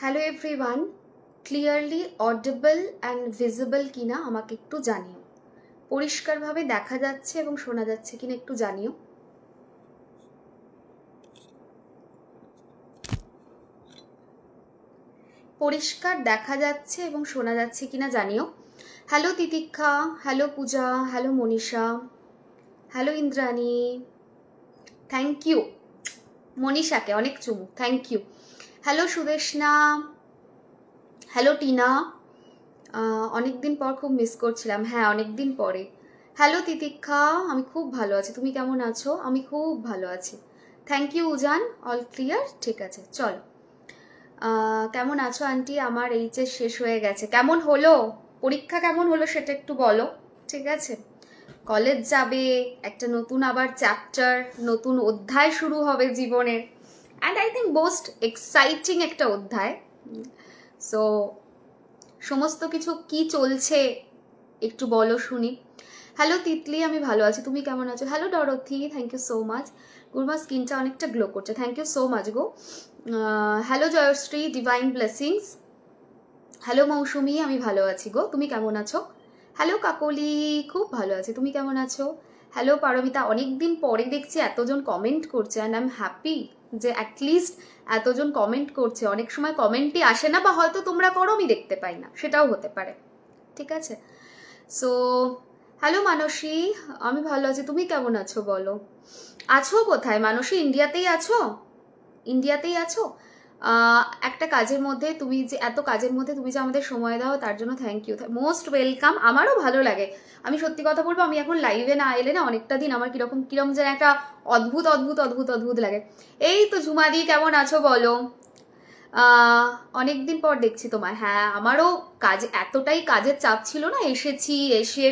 Hello everyone, clearly audible and visible কিনা আমাকে একটু জানিও। পরিষ্কারভাবে দেখা যাচ্ছে এবং শোনা যাচ্ছে কিনা একটু জানিও। পরিষ্কার দেখা যাচ্ছে এবং শোনা যাচ্ছে কিনা জানিও। Hello Titiksha, hello Puja, hello Manisha, hello Indrani, thank you. মনীষাকে অনেক চুমু, thank you. Hello Sudeshna, hello Tina, অনেকদিন পর খুব মিস করছিলাম। হ্যাঁ, অনেকদিন পরে। হ্যালো তিতিক্ষা, আমি খুব ভালো আছি, তুমি কেমন আছো? আমি খুব ভালো আছি, thank you. Ujan, all clear, ঠিক আছে চল। কেমন আছো আন্টি? আমার এইচএস শেষ হয়ে গেছে। কেমন হলো পরীক্ষা, কেমন হলো সেটা একটু বলো, ঠিক আছে? কলেজ যাবে, একটা নতুন আবার চ্যাপ্টার, নতুন অধ্যায় শুরু হবে জীবনের, and I think most exciting একটা অধ্যায়। সো সমস্ত কিছু কি চলছে একটু বলো শুনি। হ্যালো তিতলি, আমি ভালো আছি, তুমি কেমন আছো? Hello Dorothy, thank you so much. গুরমা স্কিনটা অনেকটা গ্লো করছে, থ্যাংক ইউ সো মাচ গো। Hello Jayashree, divine blessings. Hello Mousumi, আমি ভালো আছি গো, তুমি কেমন আছো? হ্যালো কাকলি, খুব ভালো আছি, তুমি কেমন আছো? হ্যালো পারমিতা, অনেকদিন পরে দেখছি এতজন কমেন্ট করছে, অ্যান্ড আই এম হ্যাপি যে অ্যাটলিস্ট এতজন কমেন্ট করছে। অনেক সময় কমেন্টই আসে না, বা হয়তো তোমরা করো আমি দেখতে পাই না, সেটাও হতে পারে, ঠিক আছে? সো হ্যালো মানসী, আমি ভালো আছি, তুমি কেমন আছো বলো? আছো কোথায় মানসী? ইন্ডিয়াতেই আছো? ইন্ডিয়াতেই আছো? একটা কাজের মধ্যে তুমি যে এত কাজের মধ্যে তুমি যে আমাদের সময় দাও তার জন্য থ্যাংক ইউ, মোস্ট ওয়েলকাম। আমারও ভালো লাগে, আমি সত্যি কথা বলবো, আমি এখন লাইভে না এলে না অনেকটা দিন আমার কিরকম কিরকম যেন একটা অদ্ভুত অদ্ভুত অদ্ভুত অদ্ভুত লাগে। এই তো ঝুমাদি, কেমন আছো বলো? অনেকদিন পর দেখছি তোমায়। হ্যাঁ, আমারও এতটাই কাজের চাপ ছিল না, এসেছি, এসে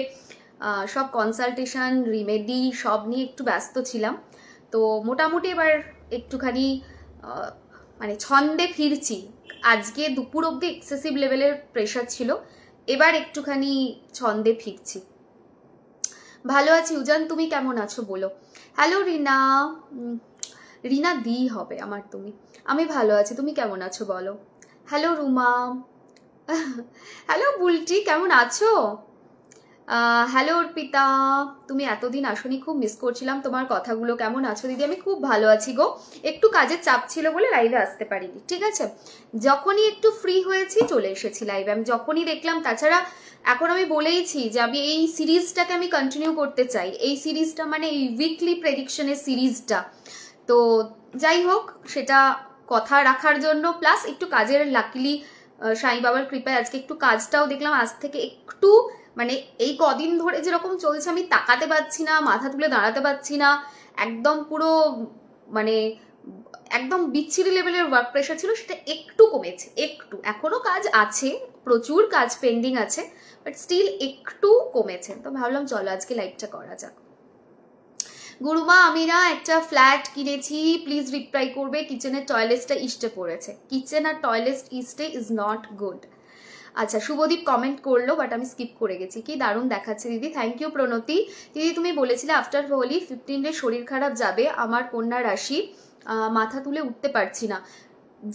সব কনসালটেশন রিমেডি সব নিয়ে একটু ব্যস্ত ছিলাম। তো মোটামুটি এবার একটুখানি মানে ছন্দে ফিরছি। আজকে দুপুর অবধি এক্সেসিভ লেভেলের প্রেশার ছিল, এবার একটুখানি ছন্দে ফিরছি। ভালো আছি উজান, তুমি কেমন আছো বলো? হ্যালো রিনা, রিনা দি হবে আমার তুমি। আমি ভালো আছি, তুমি কেমন আছো বলো? হ্যালো রুমা, হ্যালো বুলটি, কেমন আছো? হ্যালো অর্পিতা, তুমি এতদিন আসনি, খুব মিস করছিলাম তোমার কথাগুলো। কেমন আছো দিদি? আমি খুব ভালো আছি গো, একটু কাজের চাপ ছিল বলে লাইভে আসতে পারিনি, ঠিক আছে? যখনই একটু ফ্রি হয়েছি চলে এসেছি লাইভে, আমি যখনই দেখলাম। তাছাড়া এখন আমি বলেইছি যে আমি এই সিরিজটাকে আমি কন্টিনিউ করতে চাই, এই সিরিজটা মানে এই উইকলি প্রেডিকশনের সিরিজটা। তো যাই হোক, সেটা কথা রাখার জন্য প্লাস একটু কাজের লাকিলি সাই বাবার কৃপায় আজকে একটু কাজটাও দেখলাম আজ থেকে একটু, মানে এই কদিন ধরে যেরকম চলছে আমি তাকাতে পারছি না, মাথা তুলে দাঁড়াতে পারছি না, একদম পুরো মানে একদম বিচ্ছিরি লেভেলের ওয়ার্ক প্রেশার ছিল, সেটা একটু কমেছে, একটু। এখনো কাজ আছে, প্রচুর কাজ পেন্ডিং আছে, বাট স্টিল একটু কমেছে। তো ভাবলাম চলো আজকে লাইভটা করা যাক। গুরুমা, আমি না একটা ফ্ল্যাট কিনেছি, প্লিজ রিপ্লাই করবে। কিচেনের টয়লেটটা ইস্টে পড়েছে, কিচেন আর টয়লেট ইস্টে ইজ নট গুড। আচ্ছা, শুভদীপ কমেন্ট করলো, বাট আমি স্কিপ করে গেছি। কি দারুণ দেখাচ্ছে দিদি, থ্যাংক ইউ প্রণতি। দিদি তুমি বলেছিলে আফটার হোলি 15 ডে শরীর খারাপ যাবে, আমার কন্যা রাশি, মাথা তুলে উঠতে পারছি না।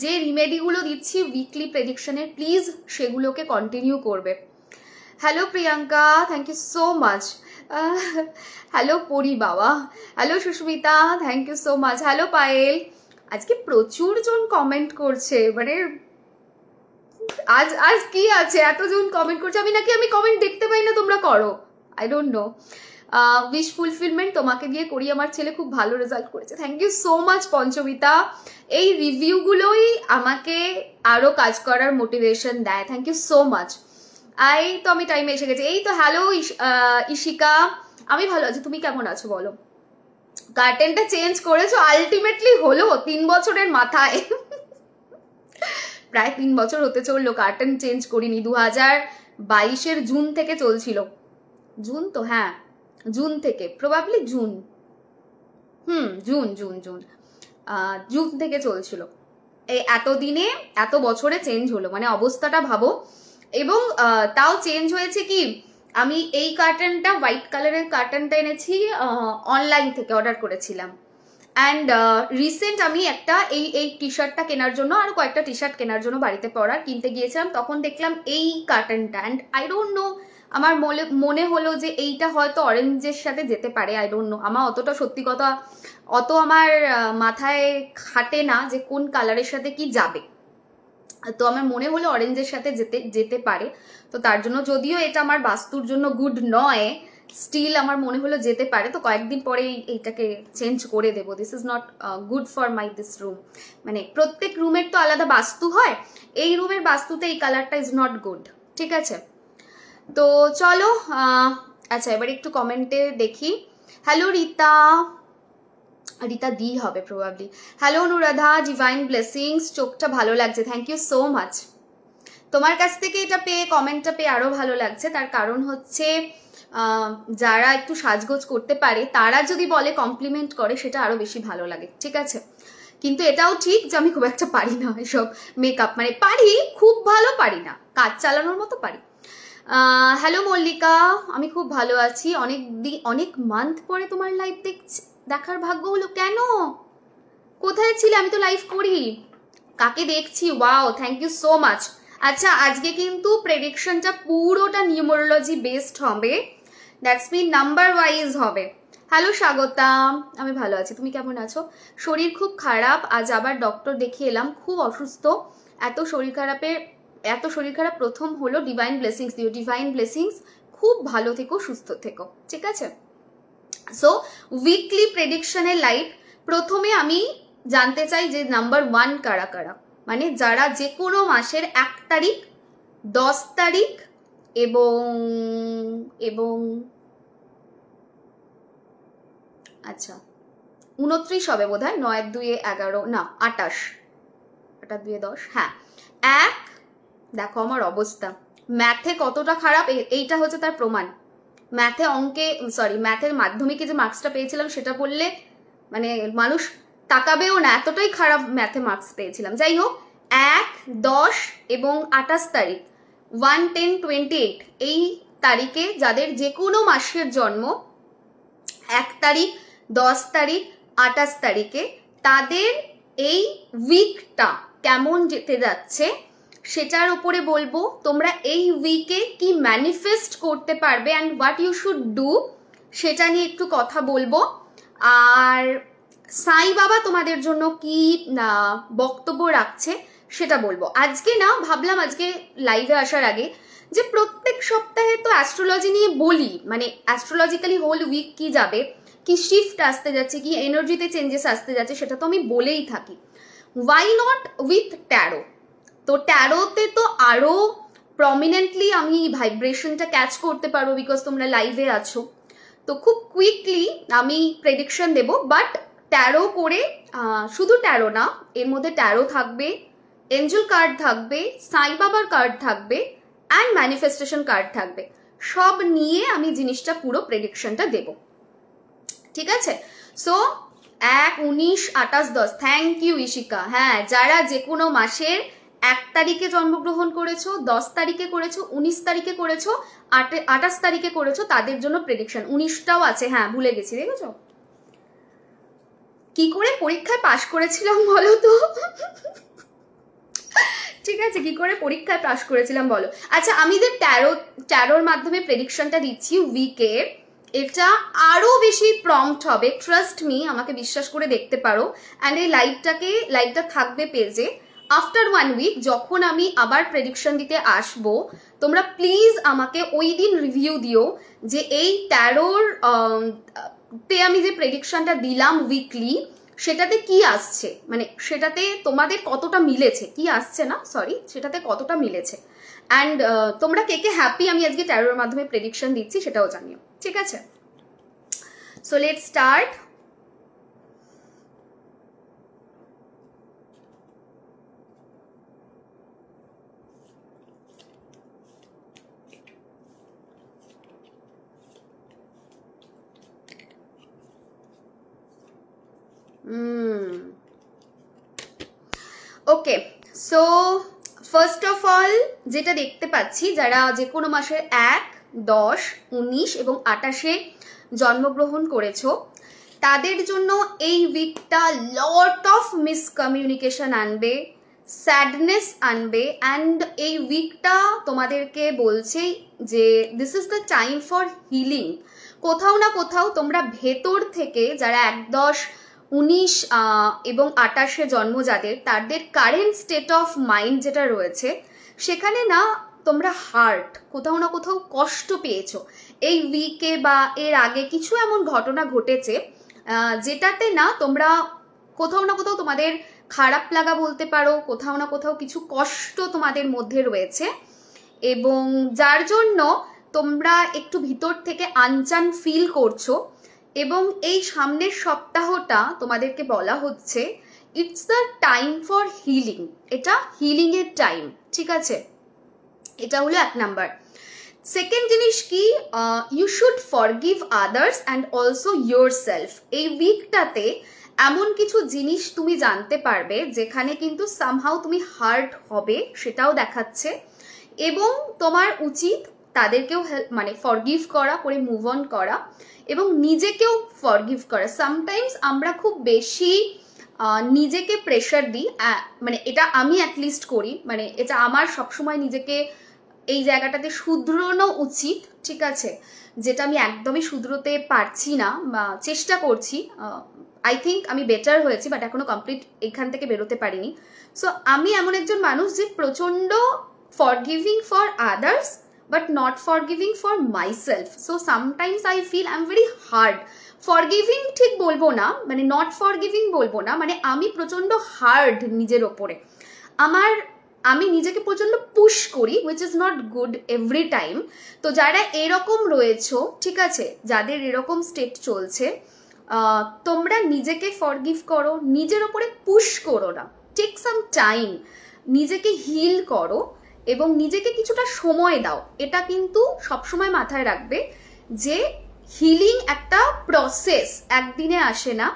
যে রিমেডিগুলো দিচ্ছি উইকলি প্রেডিকশনের, প্লিজ সেগুলোকে কন্টিনিউ করবে। Hello Priyanka, thank you so much. Hello Pari বাবা, hello Susmita, thank you so much. Hello Payel, আজকে প্রচুর জন কমেন্ট করছে, মানে আজ কি আছে এতজন কমেন্ট করছে? আমি কমেন্ট দেখতে পাই না, তোমরা করো, I don't know. Wish fulfilment তোমাকে দিয়ে করি, আমার ছেলে খুব ভালো রেজাল্ট করেছে, থ্যাংক ইউ সো মাচ পঞ্চমিতা। এই রিভিউগুলোই আমাকে আরো কাজ করার মোটিভেশন দেয়, থ্যাংক ইউ সো মাচ। আমি টাইমে এসে গেছি। এই তো হ্যালো ইশিকা, আমি ভালো আছি, তুমি কেমন আছো বলো? কার্টেনটা চেঞ্জ করেছো? আলটিমেটলি হলো 3 বছরের মাথায়, প্রায় 3 বছর হতে চললো কার্টেন চেঞ্জ করিনি। 2022-এর জুন থেকে চলছিল, জুন তো, হ্যাঁ জুন থেকে, probably June, June June June June থেকে চলছিল। এই এতদিনে এত বছরে চেঞ্জ হলো, মানে অবস্থাটা ভাবো। এবং তাও চেঞ্জ হয়েছে কি, আমি এই কার্টেনটা হোয়াইট কালারের কার্টেনটা এনেছি অনলাইন থেকে অর্ডার করেছিলাম, অ্যান্ড রিসেন্ট আমি একটা এই টি শার্টটা কেনার জন্য আরো কয়েকটা টি শার্ট কেনার জন্য বাড়িতে পরার কিনতে গিয়েছিলাম, তখন দেখলাম এই কার্টনটা, অ্যান্ড আই ডোন্ট নো, আমার মনে হলো যে এইটা হয়তো অরেঞ্জের সাথে যেতে পারে। আই ডোন্ট নো, আমার অতটা সত্যি কথা অত আমার মাথায় খাটে না যে কোন কালারের সাথে কি যাবে, তো আমার মনে হলো অরেঞ্জের সাথে যেতে পারে। তো তার জন্য, যদিও এটা আমার বাস্তুর জন্য গুড নয়, স্টিল আমার মনে হলো যেতে পারে, তো কয়েকদিন পরে এইটাকে চেঞ্জ করে দেবো। This is not good for this room. মানে প্রত্যেক রুমের তো আলাদা বাস্তু হয়, এই রুমের বাস্তুতে এই কালারটা ইজ নট গুড। ঠিক আছে, তো চলো আচ্ছা এবার একটু কমেন্টে দেখি। হ্যালো রিতা, রিতা দি হবে probably. Hello Anuradha, divine blessings, চোখটা ভালো লাগছে, থ্যাংক ইউ সো মাচ। তোমার কাছ থেকে এটা পেয়ে, কমেন্টটা পেয়ে আরো ভালো লাগছে। তার কারণ হচ্ছে যারা একটু সাজগোজ করতে পারে তারা যদি বলে, কমপ্লিমেন্ট করে, সেটা আরো বেশি ভালো লাগে। ঠিক আছে, কিন্তু এটাও ঠিক যে আমি খুব একটা পারি না এসব মেকআপ, মানে পারি, খুব ভালো পারি না, কাজ চালানোর মতো পারি। হ্যালো মল্লিকা, আমি খুব ভালো আছি, অনেক মান্থ পরে তোমার লাইভ দেখার ভাগ্য হলো। কেন, কোথায় ছিলে? আমি তো লাইভ করি, কাকে দেখছি? Wow, thank you so much. আচ্ছা, আজকে কিন্তু প্রেডিকশনটা পুরোটা নিউমারোলজি বেসড হবে, দ্যাটস মিন নাম্বার ওয়াইজ হবে। হ্যালো স্বাগতা, আমি ভালো আছি, তুমি কেমন আছো? শরীর খুব খারাপ, আজ আবার ডক্টর দেখিয়ে এলাম, খুব অসুস্থ। এত শরীর খারাপ প্রথম হলো। ডিভাইন ব্লেসিংস দিও, ডিভাইন ব্লেসিংস, খুব ভালো থেকো, সুস্থ থেকো। ঠিক আছে, সো উইকলি প্রেডিকশনের লাইভ। প্রথমে আমি জানতে চাই যে নাম্বার 1 কারা কারা, মানে যারা যে কোনো মাসের 1 তারিখ, 10 তারিখ এবং আচ্ছা 29 হবে বোধ হয়, 9-2-11 না 28, 8-2-10, হ্যাঁ 1। দেখো আমার অবস্থা, ম্যাথে কতটা খারাপ, এইটা হচ্ছে তার প্রমাণ। ম্যাথের মাধ্যমিকে যে মার্কসটা পেয়েছিলাম সেটা বললে মানে মানুষ তাকাবেও না, এতটাই খারাপ ম্যাথে মার্কস পেয়েছিলাম। যাই হোক, 1, 10 এবং 28 তারিখ, 1, 10, 28 এই তারিখে যাদের যে কোনো মাসের জন্ম, 1 তারিখ, 10 তারিখ, 28 তারিখে, তাদের এই উইকটা কেমন যেতে যাচ্ছে সেটার উপরে বলবো। তোমরা এই উইকে কি ম্যানিফেস্ট করতে পারবে and what you should do সেটা নিয়ে একটু কথা বলবো। আর সাই বাবা তোমাদের জন্য কি বক্তব্য রাখছে সেটা বলবো। আজকে না, ভাবলাম আজকে লাইভে আসার আগে যে প্রত্যেক সপ্তাহে তো অ্যাস্ট্রোলজি নিয়ে বলি, মানে অ্যাস্ট্রোলজিক্যালি হোল উইক কি যাবে, কি শিফট আসতে যাচ্ছে, কি এনার্জিতে চেঞ্জেস আসতে যাচ্ছে, সেটা তো আমি বলেই থাকি। Why not with tarot? তো ট্যারোতে তো আরো প্রমিনেন্টলি আমি ভাইব্রেশনটা ক্যাচ করতে পারবো, বিকজ তোমরা লাইভে আছো। তো খুব কুইকলি আমি প্রেডিকশন দেব, বাট ট্যারো করে, শুধু ট্যারো না, এর মধ্যে ট্যারো থাকবে, এঞ্জেল কার্ড থাকবে, সাই বাবার কার্ড থাকবে, অ্যান্ড ম্যানিফেস্টেশন কার্ড থাকবে। সব নিয়ে আমি জিনিসটা পুরো প্রেডিকশনটা দেব। ঠিক আছে, সো 1, 19, 28, 10, থ্যাংক ইউ ইশিকা। হ্যাঁ, যারা যে কোনো মাসের 1 তারিখে জন্মগ্রহণ করেছো, 10 তারিখে করেছো, 19 তারিখে করেছো, 28 তারিখে করেছো, তাদের জন্য প্রেডিকশন। 19টাও আছে, হ্যাঁ ভুলে গেছি, দেখেছো? কি করে পরীক্ষায় পাশ করেছিলাম বলো তো? ঠিক আছে, কি করে পরীক্ষায় পাশ করেছিলাম বলো। আচ্ছা, আমি যে ট্যারোর মাধ্যমে প্রেডিকশনটা দিচ্ছি উইকের, এটা আরো বেশি প্রম্পট হবে, ট্রাস্ট মি, আমাকে বিশ্বাস করে দেখতে পারো। অ্যান্ড এই লাইভটা থাকবে পেজে। আফটার 1 উইক যখন আমি আবার প্রেডিকশন দিতে আসবো, তোমরা প্লিজ আমাকে ওই দিন রিভিউ দিও যে এই ট্যারোর তে আমি যে প্রেডিকশনটা দিলাম উইকলি, সেটাতে কি আসছে, মানে সেটাতে তোমাদের কতটা মিলেছে, কি আসছে না সরি, সেটাতে কতটা মিলেছে। অ্যান্ড তোমরা কে কে হ্যাপি আমি আজকে ট্যারোর মাধ্যমে প্রেডিকশন দিচ্ছি সেটাও জানিও। ঠিক আছে, so let's start. Okay, so first of all যেটা দেখতে পাচ্ছি, যারা যে কোনো মাসের 1, 10, 19 এবং 28-এ জন্মগ্রহণ করেছো, তাদের জন্য এই উইকটা লট অফ মিসকমিউনিকেশন আনবে, স্যাডনেস আনবে, অ্যান্ড এই উইকটা তোমাদেরকে বলছে যে this is the time for healing. কোথাও না কোথাও তোমরা ভেতর থেকে, যারা 1, 10, 19 এবং 28-এ জন্ম যাদের, তাদের কারেন্ট স্টেট অফ মাইন্ড যেটা রয়েছে সেখানে না তোমরা হার্ট, কোথাও না কোথাও কষ্ট পেয়েছো। এই উইকে বা এর আগে কিছু এমন ঘটনা ঘটেছে যেটাতে না তোমরা কোথাও না কোথাও তোমাদের খারাপ লাগা বলতে পারো, কোথাও না কোথাও কিছু কষ্ট তোমাদের মধ্যে রয়েছে, এবং যার জন্য তোমরা একটু ভিতর থেকে আনচান ফিল করছো। এবং এই সামনের সপ্তাহটা তোমাদেরকে বলা হচ্ছে it's the time for healing. এটা হিলিং এর টাইম, ঠিক আছে? এটা হলো 1 নাম্বার। সেকেন্ড জিনিস কি, you should forgive others and also yourself. এই উইকটাতে এমন কিছু জিনিস তুমি জানতে পারবে যেখানে কিন্তু সামহাউ তুমি হার্ট হবে, সেটাও দেখাচ্ছে। এবং তোমার উচিত তাদেরকেও মানে ফরগিভ করা, করে মুভ অন করা, এবং নিজেকেও ফরগিভ করা। সামটাইমস আমরা খুব বেশি নিজেকে প্রেশার দিই, মানে এটা আমি অ্যাটলিস্ট করি, মানে এটা আমার সবসময় নিজেকে এই জায়গাটাতে শুধরানো উচিত, ঠিক আছে? যেটা আমি একদমই শুধরোতে পারছি না বা চেষ্টা করছি। আই থিঙ্ক আমি বেটার হয়েছি, বাট এখনো কমপ্লিট এখান থেকে বেরোতে পারিনি। সো আমি এমন একজন মানুষ যে প্রচন্ড forgiving for others but not forgiving for myself. So sometimes I feel I am very hard. Forgiving ঠিক বলবো না, মানে নট ফরগিভিং বলবো না, মানে আমি প্রচন্ড হার্ড নিজের ওপরে। আমি নিজেকে প্রচন্ড পুশ করি, which is not good every time. তো যারা এরকম রয়েছো, ঠিক আছে, যাদের এরকম স্টেট চলছে, তোমরা নিজেকে ফরগিভ করো, নিজের ওপরে পুশ করো না, টেক সাম টাইম, নিজেকে হিল করো এবং নিজেকে কিছুটা সময় দাও। এটা কিন্তু সবসময় মাথায় রাখবে যে হিলিং একটা প্রসেস, একদিনে আসে না।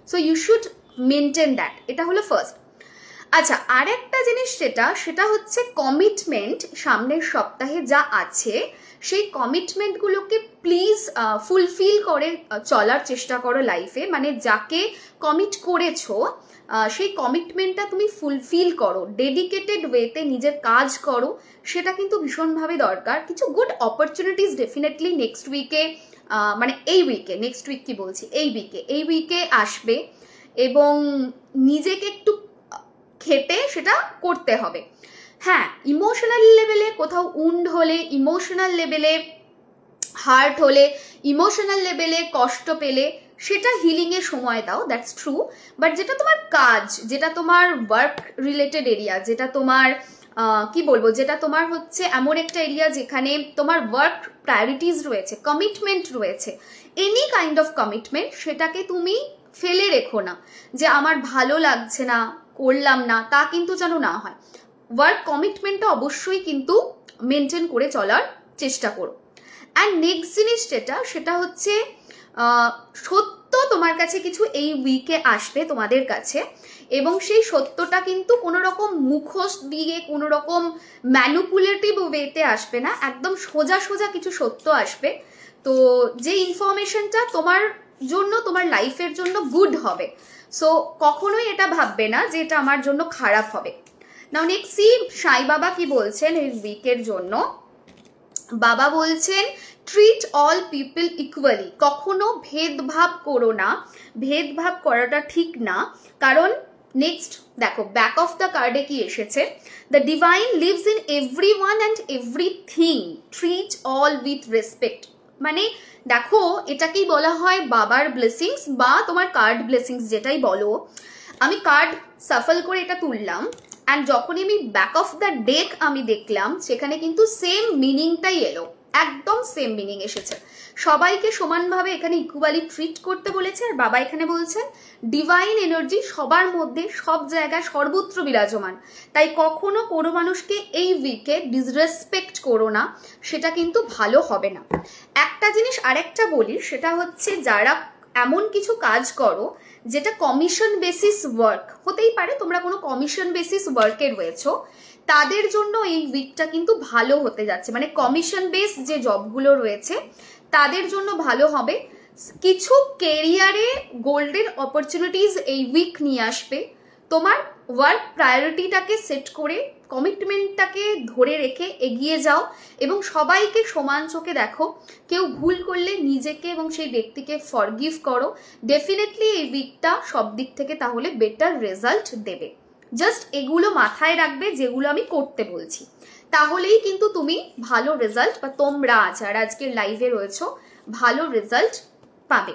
So you should maintain that. এটা হলো ফার্স্ট। আচ্ছা, আরেকটা জিনিস সেটা হচ্ছে কমিটমেন্ট। সামনের সপ্তাহে যা আছে সেই কমিটমেন্টগুলোকে প্লিজ ফুলফিল করে চলার চেষ্টা করো লাইফে। মানে যাকে কমিট করেছো সেই কমিটমেন্টটা তুমি ফুলফিল করো, ডেডিকেটেড ওয়েতে নিজের কাজ করো, সেটা কিন্তু ভীষণভাবে দরকার। কিছু গুড অপরচুনিটিস ডেফিনেটলি নেক্সট উইকে, মানে এই উইকে, নেক্সট উইক কি বলছি, এই উইকে আসবে, এবং নিজেকে একটু খেটে সেটা করতে হবে। হ্যাঁ, ইমোশনাল লেভেলে কোথাও উন্ড হলে, ইমোশনাল লেভেলে হার্ট হলে, ইমোশনাল লেভেলে কষ্ট পেলে, সেটা হিলিং এর সময় দাও, দ্যাটস ট্রু। বাট যেটা তোমার কাজ, যেটা তোমার ওয়ার্ক রিলেটেড এরিয়া, যেটা তোমার কি বলবো, যেটা তোমার হচ্ছে এমন একটা এরিয়া যেখানে তোমার ওয়ার্ক প্রায়োরিটিস রয়েছে, কমিটমেন্ট রয়েছে, এনি কাইন্ড অফ কমিটমেন্ট, সেটাকে তুমি ফেলে রেখো না যে আমার ভালো লাগছে না, করলাম না, তা কিন্তু যেন না হয়। ওয়ার্ক কমিটমেন্টটা অবশ্যই কিন্তু মেনটেন করে চলার চেষ্টা করো। অ্যান্ড নেক্সট জিনিস সেটা হচ্ছে সত্য তোমার কাছে কিছু এই উইকে আসবে তোমাদের কাছে, এবং সেই সত্যটা কিন্তু কোনো রকম মুখোশ দিয়ে, কোনো রকম ম্যানুপুলেটিভ ওয়েতে আসবে না, একদম সোজা সোজা কিছু সত্য আসবে। তো যে ইনফরমেশনটা তোমার জন্য, তোমার লাইফের জন্য গুড হবে। সো কখনোই এটা ভাববে না যে এটা আমার জন্য খারাপ হবে। নাও নেক্সট সি সাই বাবা কি বলছেন এই উইকের জন্য। বাবা বলছেন ট্রিট অল পিপল ইকুয়ালি। কখনো ভেদভাব করো না, ভেদভাব করাটা ঠিক না। কারণ নেক্সট দেখো ব্যাক অফ দ্য কার্ডে কি এসেছে, the divine lives in everyone and everything, treat all with respect. মানে দেখো এটাকেই বলা হয় বাবার ব্লেসিংস বা তোমার কার্ড ব্লেসিংস, যেটাই বলো। আমি কার্ড সাফল করে এটা তুললাম, অ্যান্ড যখনই আমি ব্যাক অফ দ্য ডেক আমি দেখলাম, সেখানে কিন্তু সেম মিনিংটাই এলো, একদম সেম মিনিং এসেছে। সবাইকে সমানভাবে এখানে ইকুয়ালি ট্রিট করতে বলেছে। আর বাবা এখানে বলছেন ডিভাইন এনার্জি সবার মধ্যে, সব জায়গায়, সর্বত্র বিরাজমান। তাই কখনো কোনো মানুষকে এই উইকে ডিসরেসপেক্ট করো না, সেটা কিন্তু ভালো হবে না। একটা জিনিস আরেকটা বলি, সেটা হচ্ছে যারা এমন কিছু কাজ করো যেটা কমিশন বেসিস ওয়ার্ক, হতেই পারে তোমরা কোনো কমিশন বেসিস ওয়ার্কে রয়েছো, তাদের জন্য এই উইকটা কিন্তু ভালো হতে যাচ্ছে। মানে কমিশন বেস যে জবগুলো রয়েছে তাদের জন্য ভালো হবে। কিছু কেরিয়ারে গোল্ডেন অপরচুনিটিস এই উইক নিয়ে আসবে। তোমার ওয়ার্ক প্রায়োরিটিটাকে সেট করে কমিটমেন্টটাকে ধরে রেখে এগিয়ে যাও এবং সবাইকে সমান চোখে দেখো। কেউ ভুল করলে নিজেকে এবং সেই ব্যক্তিকে ফরগিভ করো। ডেফিনেটলি এই উইকটা সব দিক থেকে তাহলে বেটার রেজাল্ট দেবে। জাস্ট এগুলো মাথায় রাখবে যেগুলো আমি করতে বলছি, তাহলেই কিন্তু তুমি ভালো রেজাল্ট, বা তোমরা যারা আজকের লাইভে রয়েছো ভালো রেজাল্ট পাবে।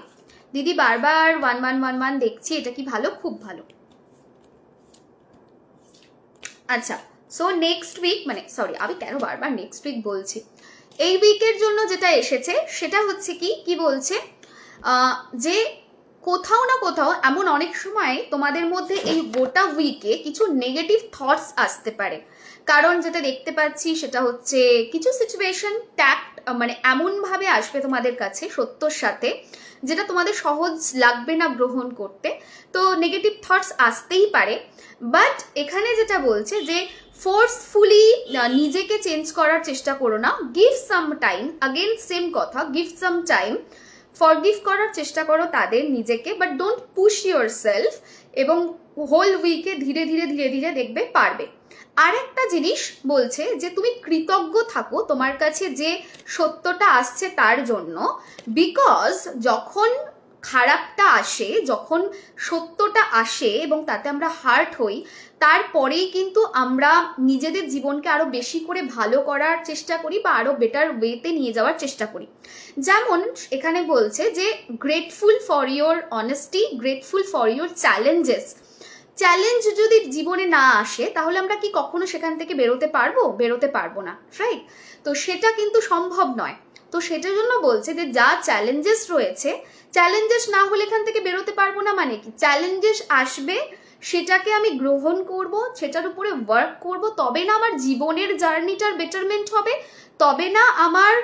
দিদি বারবার 1111 দেখছি, এটা কি ভালো? খুব ভালো। আচ্ছা, সো নেক্সট উইক, মানে সরি আমি কেন বারবার নেক্সট উইক বলছি, এই উইকের জন্য যেটা এসেছে সেটা হচ্ছে কি বলছে যে কোথাও না কোথাও এমন অনেক সময় তোমাদের মধ্যে এই গোটা উইকে কিছু নেগেটিভ থটস আসতে পারে। কারণ যেটা দেখতে পাচ্ছি সেটা হচ্ছে কিছু সিচুয়েশন ট্যাক্ট মানে এমনভাবে আসবে তোমাদের কাছে সত্যর সাথে, যেটা তোমাদের সহজ লাগবে না গ্রহণ করতে। তো নেগেটিভ থটস আসতেই পারে, বাট এখানে যেটা বলছে যে ফোর্সফুলি নিজেকে চেঞ্জ করার চেষ্টা করো না। Give some time, again same কথা, গিভ সাম টাইম, ফরগিভ করার চেষ্টা করো তাদের নিজেকে, but don't push your self, এবং হোল উইকে ধীরে ধীরে ধীরে ধীরে দেখবে পারবে। আরেকটা জিনিস বলছে যে তুমি কৃতজ্ঞ থাকো তোমার কাছে যে সত্যটা আসছে তার জন্য, বিকজ যখন খারাপটা আসে, যখন সত্যটা আসে এবং তাতে আমরা হার্ট হই, তারপরেই কিন্তু আমরা নিজেদের জীবনকে আরো বেশি করে ভালো করার চেষ্টা করি বা আরো বেটার ওয়েতে নিয়ে যাওয়ার চেষ্টা করি। যেমন এখানে বলছে যে grateful for your honesty, grateful for your challenges. Challenge যদি জীবনে না আসে তাহলে আমরা কি কখনো সেখান থেকে বেরোতে পারবো না, রাইট? তো সেটা কিন্তু সম্ভব নয়। তো সেটার জন্য বলছে যে যা চ্যালেঞ্জেস রয়েছে, চ্যালেঞ্জেস না হলে এখান থেকে বেরোতে পারবো না মানে কি, চ্যালেঞ্জেস আসবে, সেটাকে আমি গ্রহণ করব, সেটার উপরে ওয়ার্ক করব, তবে না আমার জীবনের জার্নিটার বেটারমেন্ট হবে, তবে না আমার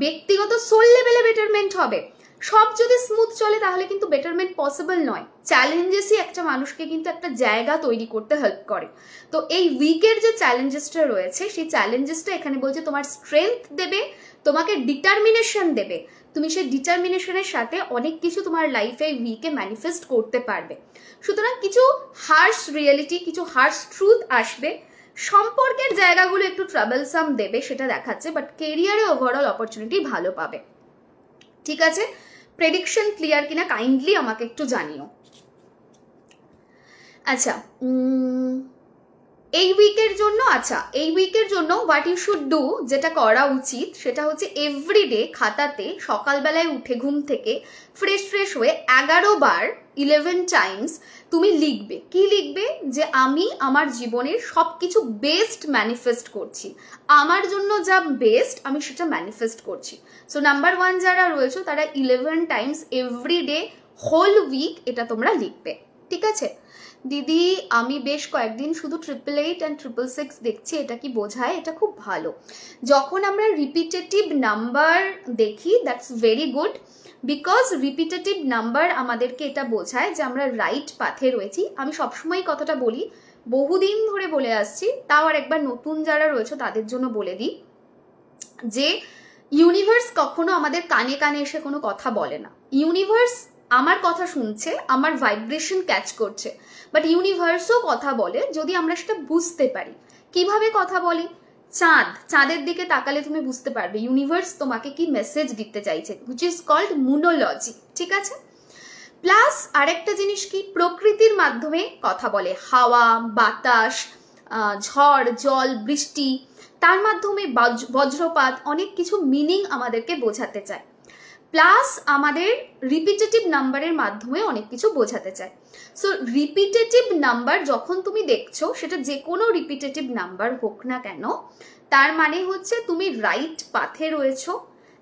ব্যক্তিগত সোল লেভেলে বেটারমেন্ট হবে। সব যদি স্মুথ চলে তাহলে কিন্তু বেটারমেন্ট পসিবল নয়। চ্যালেঞ্জেসই একটা মানুষকে কিন্তু একটা জায়গা তৈরি করতে হেল্প করে। তো এই উইকের যে চ্যালেঞ্জেসটা রয়েছে সেই চ্যালেঞ্জেসটা এখানে বলছে তোমার স্ট্রেংথ দেবে, তোমাকে ডিটারমিনেশন দেবে। তুমি সেই ডিটারমিনেশনের সাথে অনেক কিছু তোমার লাইফে উইকে ম্যানিফেস্ট করতে পারবে। সুতরাং কিছু হার্শ রিয়েলিটি, কিছু হার্শ ট্রুথ আসবে, সম্পর্কের জায়গাগুলো একটু ট্রাভেলসাম দেবে সেটা দেখাচ্ছে, বাট কেরিয়ারে ওভারঅল অপরচুনিটি ভালো পাবে। ঠিক আছে, প্রেডিকশন ক্লিয়ার কিনা কাইন্ডলি আমাকে একটু জানিও। আচ্ছা, এই উইকের জন্য হোয়াট ইউ শুড ডু, যেটা করা উচিত সেটা হচ্ছে এভরিডে খাতাতে সকালবেলায় উঠে ঘুম থেকে ফ্রেশ হয়ে 11 বার 11 টাইমস তুমি লিখবে। কি লিখবে? যে আমি আমার জীবনের সবকিছু বেস্ট ম্যানিফেস্ট করছি, আমার জন্য যা বেস্ট আমি সেটা ম্যানিফেস্ট করছি। সো নাম্বার 1 যারা রয়েছে তারা 11 টাইমস এভরিডে হোল উইক এটা তোমরা লিখবে। ঠিক আছে দিদি, আমি বেশ কয়েকদিন শুধু 888 and 666 দেখছি, এটা কি বোঝায়? এটা খুব ভালো। যখন আমরা রিপিটেটিভ নাম্বার দেখি that's very good, because repetitive number আমাদেরকে এটা বোঝায় যে আমরা রাইট পাথে রয়েছি। আমি সবসময় কথাটা বলি, বহুদিন ধরে বলে আসছি, তাও আর একবার নতুন যারা রয়েছে তাদের জন্য বলে দিই যে ইউনিভার্স কখনো আমাদের কানে কানে এসে কোনো কথা বলে না। ইউনিভার্স আমার কথা শুনছে, আমার ভাইব্রেশন ক্যাচ করছে, বাট ইউনিভার্সও কথা বলে যদি আমরা সেটা বুঝতে পারি। কিভাবে কথা বলি? চাঁদের দিকে তাকালে তুমি বুঝতে পারবে ইউনিভার্স তোমাকে কি মেসেজ দিতে চাইছে, হুইচ ইজ কল্ড মুনোলজি। ঠিক আছে, প্লাস আরেকটা জিনিস কি, প্রকৃতির মাধ্যমে কথা বলে, হাওয়া বাতাস, ঝড় জল বৃষ্টি, তার মাধ্যমে বজ্রপাত, অনেক কিছু মিনিং আমাদেরকে বোঝাতে চায়। প্লাস আমাদের রিপিটেটিভ নাম্বারের মাধ্যমে অনেক কিছু বোঝাতে চায়। সো রিপিটেটিভ নাম্বার যখন তুমি দেখছো, সেটা যে কোনো রিপিটেটিভ নাম্বার হোক না কেন, তার মানে হচ্ছে তুমি রাইট পাথে রয়েছো,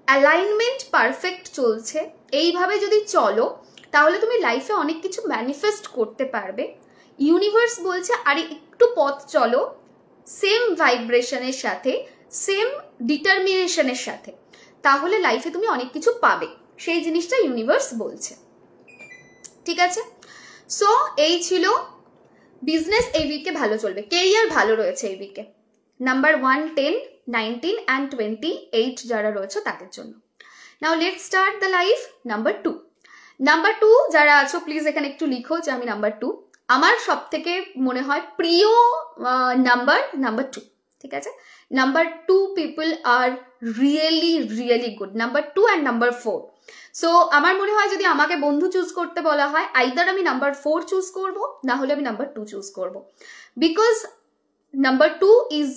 অ্যালাইনমেন্ট পারফেক্ট চলছে। এইভাবে যদি চলো তাহলে তুমি লাইফে অনেক কিছু ম্যানিফেস্ট করতে পারবে। ইউনিভার্স বলছে আরে একটু পথ চলো সেম ভাইব্রেশনের সাথে, সেম ডিটারমিনেশনের সাথে, তাহলে লাইফে তুমি অনেক কিছু পাবে। সেই জিনিসটা ইউনিভার্স বলছে। ঠিক আছে, সো এই ছিল বিজনেস এই উইকে ভালো চলবে, কেরিয়ার ভালো রয়েছে এই উইকে। নাম্বার 1, 10, 19 and 28 যারা রয়েছে তাদের জন্য। Now let's start the life. Number 2, number 2 যারা আছো প্লিজ এখানে একটু লিখো যে আমি নাম্বার 2। আমার সব থেকে মনে হয় প্রিয় নাম্বার 2, ঠিক আছে? Number 2 people are really good, number 2 and number 4। So আমার মনে হয় যদি আমাকে বন্ধু চুজ করতে বলা হয়, আইদার আমি নাম্বার 4 চুজ করব, না হলে আমি নাম্বার 2 চুজ করব, because number 2 is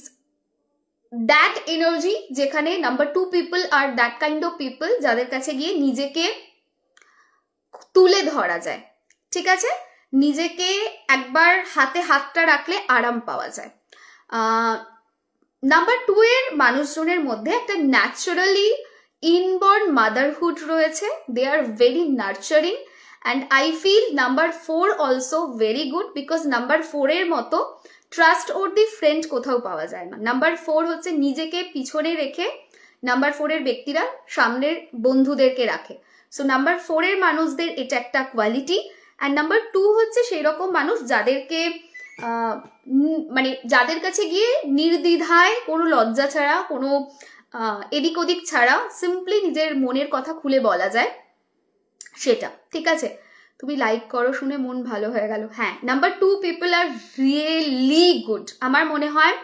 that energy যেখানে নাম্বার 2 পিপল আর দ্যাট কাইন্ড অফ পিপল যাদের কাছে গিয়ে নিজেকে তুলে ধরা যায়, ঠিক আছে? নিজেকে একবার হাতে হাতটা রাখলে আরাম পাওয়া যায়। নাম্বার 2 এর মানুষজনের মধ্যে একটা ন্যাচারালি ইনবর্ন মাদারহুড রয়েছে, they are very nurturing, and I feel number 4 also very good, because number 4 এর মতো ট্রাস্ট ওর্দি ফ্রেন্ড কোথাও পাওয়া যায় না। নাম্বার 4 হচ্ছে নিজেকে পিছনে রেখে নাম্বার 4 এর ব্যক্তিরা সামনের বন্ধুদেরকে রাখে। সো নাম্বার 4 এর মানুষদের এটা একটা কোয়ালিটি। অ্যান্ড নাম্বার 2 হচ্ছে সেই রকম মানুষ যাদেরকে মানে যাদের কাছে গিয়ে নির্দ্বিধায় কোনো লজ্জা ছাড়া, কোনো এদিক ওদিক ছাড়া সিম্পলি নিজের মনের কথা খুলে বলা যায়, সেটা, ঠিক আছে? তুমি লাইক করো শুনে মন ভালো হয়ে গেল। হ্যাঁ, number 2 people are really good. আমার মনে হয়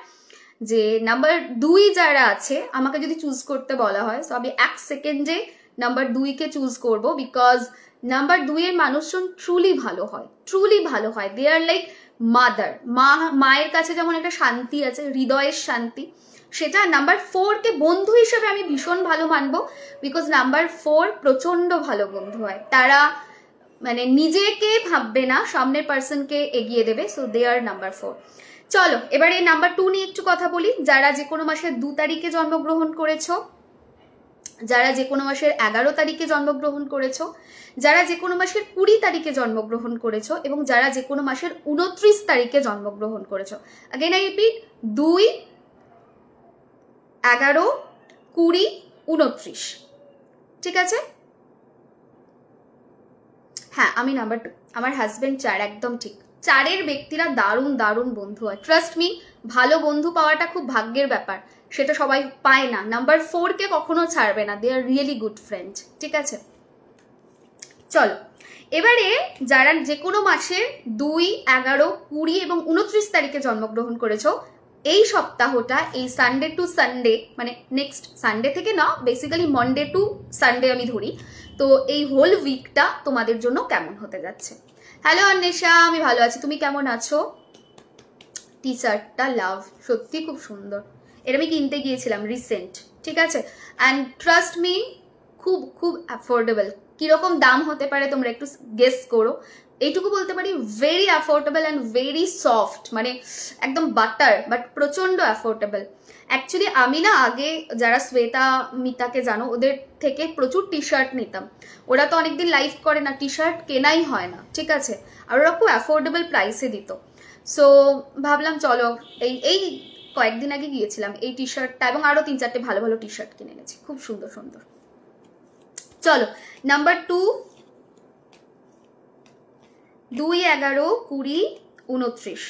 যে নাম্বার 2 যারা আছে, আমাকে যদি চুজ করতে বলা হয়, তো আমি 1 সেকেন্ডে নাম্বার 2 কে চুজ করব, বিকজ নাম্বার 2 এর মানুষজন ট্রুলি ভালো হয়, দে আর লাইক মাদার। মায়ের কাছে যেমন একটা শান্তি আছে, হৃদয়ের শান্তি, সেটা নাম্বার 4 কে বন্ধু হিসেবে আমি ভীষণ ভালো মানবো, বিকজ নাম্বার 4 প্রচন্ড ভালো বন্ধু হয়। তারা মানে নিজেকে ভাববে না, সামনের পার্সনকে এগিয়ে দেবে। So they are number 4। চলো এবারে নাম্বার 2 নিয়ে একটু কথা বলি। যারা যে কোনো মাসের 2 তারিখে জন্মগ্রহণ করেছো, যারা যে কোনো মাসের 11 তারিখে জন্মগ্রহণ করেছো, যারা যে কোনো মাসের 20 তারিখে জন্মগ্রহণ করেছো, এবং যারা যে কোনো মাসের 29 তারিখে জন্মগ্রহণ করেছো। अगेन आई रिपीट, 2, 11, 20, 29, ঠিক আছে? হ্যাঁ, আমি নাম্বার 2, আমার হাজবেন্ড 4, একদম ঠিক। 4 এর ব্যক্তিরা দারুণ বন্ধু হয়। ট্রাস্ট মি, ভালো বন্ধু পাওয়াটা খুব ভাগ্যের ব্যাপার, সেটা সবাই পায় না। নাম্বার 4 কে কখনো ছাড়বে না, দে আর রিয়েলি গুড ফ্রেন্ড, ঠিক আছে? চলো এবারে যারা যে কোনো মাসের 2, 11, 20 এবং 29 তারিখে জন্মগ্রহণ করেছো, এই সপ্তাহটা, এই সানডে টু সানডে, মানে নেক্সট সানডে থেকে না, বেসিক্যালি মনডে টু সানডে আমি ধরি, তো এই হোল উইকটা তোমাদের জন্য কেমন হতে যাচ্ছে? হ্যালো অন্বেষা, আমি ভালো আছি, তুমি কেমন আছো? টি শার্টটা লাভ, সত্যি খুব সুন্দর, এটা আমি কিনতে গিয়েছিলাম রিসেন্ট, ঠিক আছে? অ্যান্ড ট্রাস্ট মি, খুব অ্যাফোর্ডেবল। কিরকম দাম হতে পারে তোমরা একটু গেস করো। এইটুকু বলতে পারি, very affordable and very soft, মানে একদম বাটার, বাট প্রচন্ড অ্যাফোর্ডেবল। অ্যাকচুয়ালি আমি না আগে, যারা শ্বেতা মিতাকে জানো, ওদের থেকে প্রচুর টি শার্ট নিতাম। ওরা তো অনেকদিন লাইভ করে না, টি শার্ট কেনাই হয় না, ঠিক আছে? আর ওরা খুব অ্যাফোর্ডেবল প্রাইসে দিত। সো ভাবলাম চলো, এই কয়েকদিন আগে গিয়েছিলাম, এই টি শার্টটা এবং আরো 3-4টে ভালো টি শার্ট কিনে এনেছি, খুব সুন্দর। চলো number 2, 2, 11, 20, 29।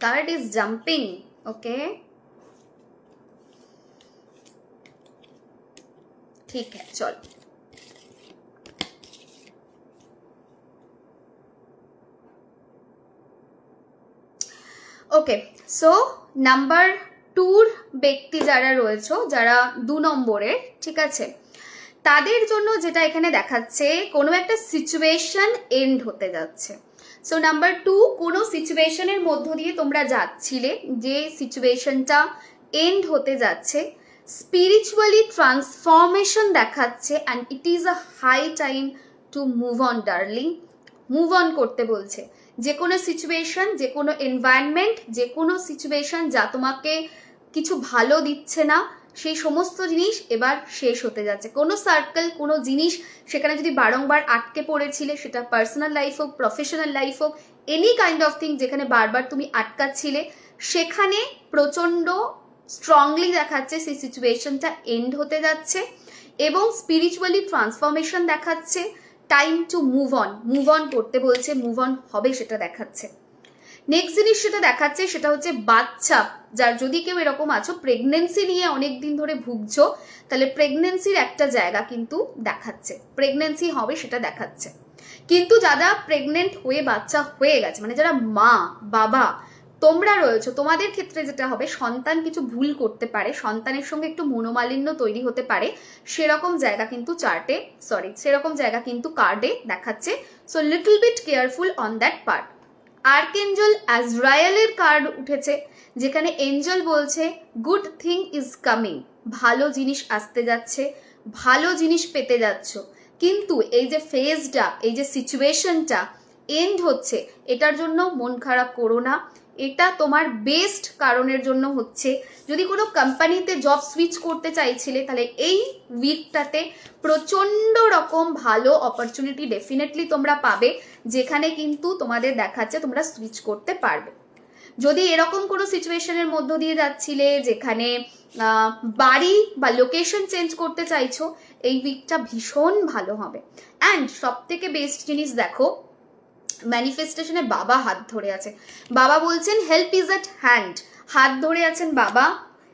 Card is jumping, okay? ठीक है, चलो ওকে। সো নাম্বার 2 ব্যক্তি যারা রয়েছে, যারা 2 নম্বরের, ঠিক আছে, তাদের জন্য যেটা এখানে দেখাচ্ছে, কোনো একটা সিচুয়েশন এন্ড হতে যাচ্ছে। সো নাম্বার 2, কোনো সিচুয়েশনের মধ্য দিয়ে তোমরা যাচ্ছিলে, যে সিচুয়েশনটা এন্ড হতে যাচ্ছে, স্পিরিচুয়ালি ট্রান্সফরমেশন দেখাচ্ছে, and it is a high time to move on darling. Move on করতে বলছে। যে কোনো সিচুয়েশন, যে কোনো এনভায়রনমেন্ট, যে কোনো সিচুয়েশন যা তোমাকে কিছু ভালো দিচ্ছে না, সেই সমস্ত জিনিস এবার শেষ হতে যাচ্ছে। কোনো সার্কেল, কোনো জিনিস, সেখানে যদি বারংবার আটকে পড়েছিলে, সেটা পার্সোনাল লাইফ হোক, প্রফেশনাল লাইফ হোক, এনি কাইন্ড অফ থিং, যেখানে বারবার তুমি আটকাচ্ছিলে, সেখানে প্রচন্ড স্ট্রংলি দেখাচ্ছে সেই সিচুয়েশনটা এন্ড হতে যাচ্ছে, এবং স্পিরিচুয়ালি ট্রান্সফরমেশন দেখাচ্ছে। টাইম টু মুভ অন করতে বলছে, মুভ অন হবে সেটা দেখাচ্ছে। নেক্সট জিনিস সেটা দেখাচ্ছে সেটা হচ্ছে বাচ্চা, যার যদি কেউ এরকম আছো প্রেগনেন্সি নিয়ে অনেকদিন ধরে ভুগছো, তাহলে প্রেগনেন্সির একটা জায়গা কিন্তু দেখাচ্ছে, প্রেগনেন্সি হবে সেটা দেখাচ্ছে। কিন্তু যারা প্রেগনেন্ট হয়ে বাচ্চা হয়ে গেছে, মানে যারা মা বাবা তোমরা রয়েছো, তোমাদের ক্ষেত্রে যেটা হবে, সন্তান কিছু ভুল করতে পারে, সন্তানের সঙ্গে একটু মনোমালিন্য তৈরি হতে পারে, সেরকম জায়গা কিন্তু সেরকম জায়গা কিন্তু কার্ডে দেখাচ্ছে। So little bit careful on that part. Archangel আজরায়েলের কার্ড উঠেছে, যেখানে এঞ্জেল বলছে গুড থিং ইজ কামিং, ভালো জিনিস আসতে যাচ্ছে, ভালো জিনিস পেতে যাচ্ছ। কিন্তু এই যে ফেজটা, এই যে সিচুয়েশনটা এন্ড হচ্ছে, এটার জন্য মন খারাপ করো না, এটা তোমার বেস্ট কারণের জন্য হচ্ছে। যদি কোনো কোম্পানিতে জব সুইচ করতে চাইছিলে, তাহলে এই উইকটাতে প্রচন্ড রকম ভালো অপরচুনিটি ডেফিনেটলি তোমরা পাবে, যেখানে কিন্তু তোমাদের দেখাচ্ছে তোমরা সুইচ করতে পারবে। যদি এরকম কোনো সিচুয়েশনের মধ্য দিয়ে যাচ্ছিলে যেখানে বাড়ি বা লোকেশন চেঞ্জ করতে চাইছো, এই উইকটা ভীষণ ভালো হবে। অ্যান্ড সব থেকে বেস্ট জিনিস দেখো, ম্যানিফেস্টেশনে বাবা হাত ধরে আছে, বাবা বলছেন হেল্প ইজ অ্যাট হ্যান্ড, হাত ধরে আছেন বাবা।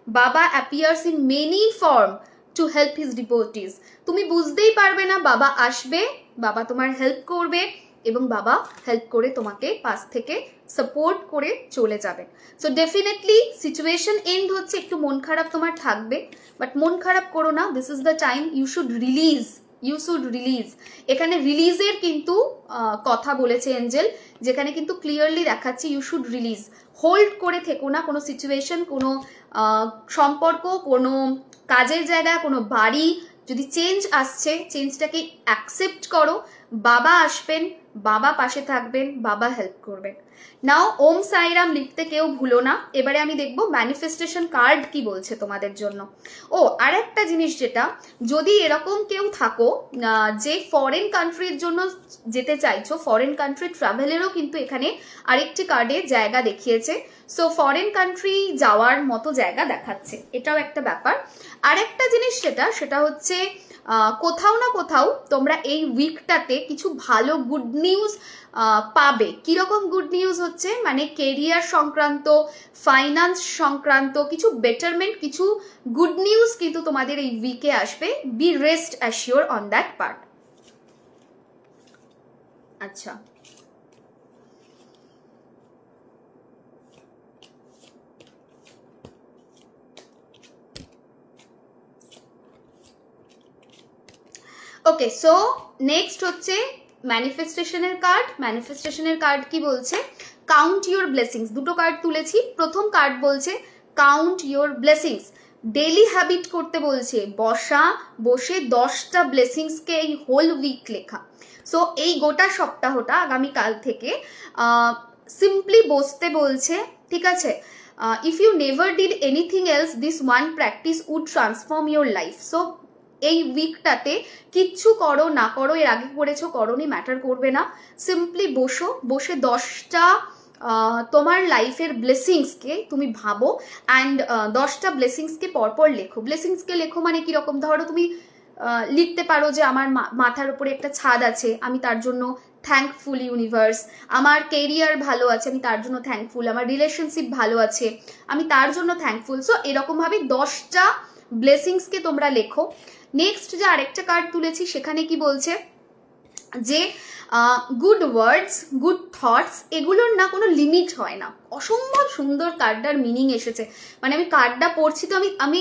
বাবা appears in many form to help his devotees. তুমি বুঝতেই পারবে না, বাবা আসবে, বাবা তোমার হেল্প করবে, এবং বাবা হেল্প করে তোমাকে পাশ থেকে সাপোর্ট করে চলে যাবে। সো ডেফিনেটলি সিচুয়েশন এন্ড হচ্ছে, একটু মন খারাপ তোমার থাকবে, বাট মন খারাপ করো না, this is the time you should release, এখানে রিলিজের কিন্তু কথা বলেছে এঞ্জেল, যেখানে কিন্তু ক্লিয়ারলি দেখাচ্ছে ইউ শুড রিলিজ। হোল্ড করে থেকো না কোনো সিচুয়েশন, কোনো সম্পর্ক, কোনো কাজের জায়গা, কোনো বাড়ি যদি চেঞ্জ আসছে, চেঞ্জটাকে অ্যাকসেপ্ট করো। বাবা আসবেন, বাবা পাশে থাকবেন, বাবা হেল্প করবেন। নাও ওম সাইরাম লিখতে কেউ ভুলো না। এবারে আমি দেখবো ম্যানিফেস্টেশন কার্ড কি বলছে তোমাদের জন্য। ও আর একটা জিনিস, যেটা যদি এরকম কেউ থাকো যে ফরেন কান্ট্রির জন্য যেতে চাইছো, ফরেন কান্ট্রি ট্রাভেলেরও কিন্তু এখানে আরেকটি কার্ডে জায়গা দেখিয়েছে। সো ফরেন কান্ট্রি যাওয়ার মতো জায়গা দেখাচ্ছে, এটাও একটা ব্যাপার। আরেকটা জিনিস সেটা হচ্ছে কোথাও না কোথাও তোমরা এই উইকটাতে কিছু ভালো গুড নিউজ পাবে। কিরকম গুড নিউজ হচ্ছে, মানে কেরিয়ার সংক্রান্ত, ফাইন্যান্স সংক্রান্ত কিছু বেটারমেন্ট, কিছু গুড নিউজ কিন্তু তোমাদের এই উইকে আসবে। Be rest assure on that part. আচ্ছা, ওকে, সো নেক্সট হচ্ছে ম্যানিফেস্টেশনের কার্ড। ম্যানিফেস্টেশনের কার্ড কি বলছে, কাউন্ট ইউর ব্লেসিংস। দুটো কার্ড তুলেছি। প্রথম কার্ড বলছে count your blessings, daily habit করতে বলছে, বসে 10টা ব্লেসিংসকে এই হোল উইক লেখা। সো এই গোটা সপ্তাহটা আগামীকাল থেকে সিম্পলি বসতে বলছে, ঠিক আছে। If you never did anything else, this one practice would transform your life. So এই উইকটাতে কিচ্ছু করো না করো, এর আগে করেছো করোনি ম্যাটার করবে না, সিম্পলি বসে 10টা তোমার লাইফের ব্লেসিংসকে তুমি ভাবো, অ্যান্ড 10টা ব্লেসিংসকে পরপর লেখো। ব্লেসিংসকে লেখো মানে কিরকম, ধরো তুমি লিখতে পারো যে আমার মাথার উপরে একটা ছাদ আছে, আমি তার জন্য থ্যাঙ্কফুল ইউনিভার্স, আমার কেরিয়ার ভালো আছে, আমি তার জন্য থ্যাঙ্কফুল, আমার রিলেশনশিপ ভালো আছে, আমি তার জন্য থ্যাঙ্কফুল। সো এরকমভাবে 10টা ব্লেসিংসকে তোমরা লেখো। নেক্সট যে আরেকটা কার্ড তুলেছি, সেখানে কি বলছে যে গুড ওয়ার্ডস, গুড থটস, এগুলোর না কোনো লিমিট হয় না। অসম্ভব সুন্দর কার্ডটার মিনিং এসেছে, মানে আমি কার্ডটা পড়ছি তো আমি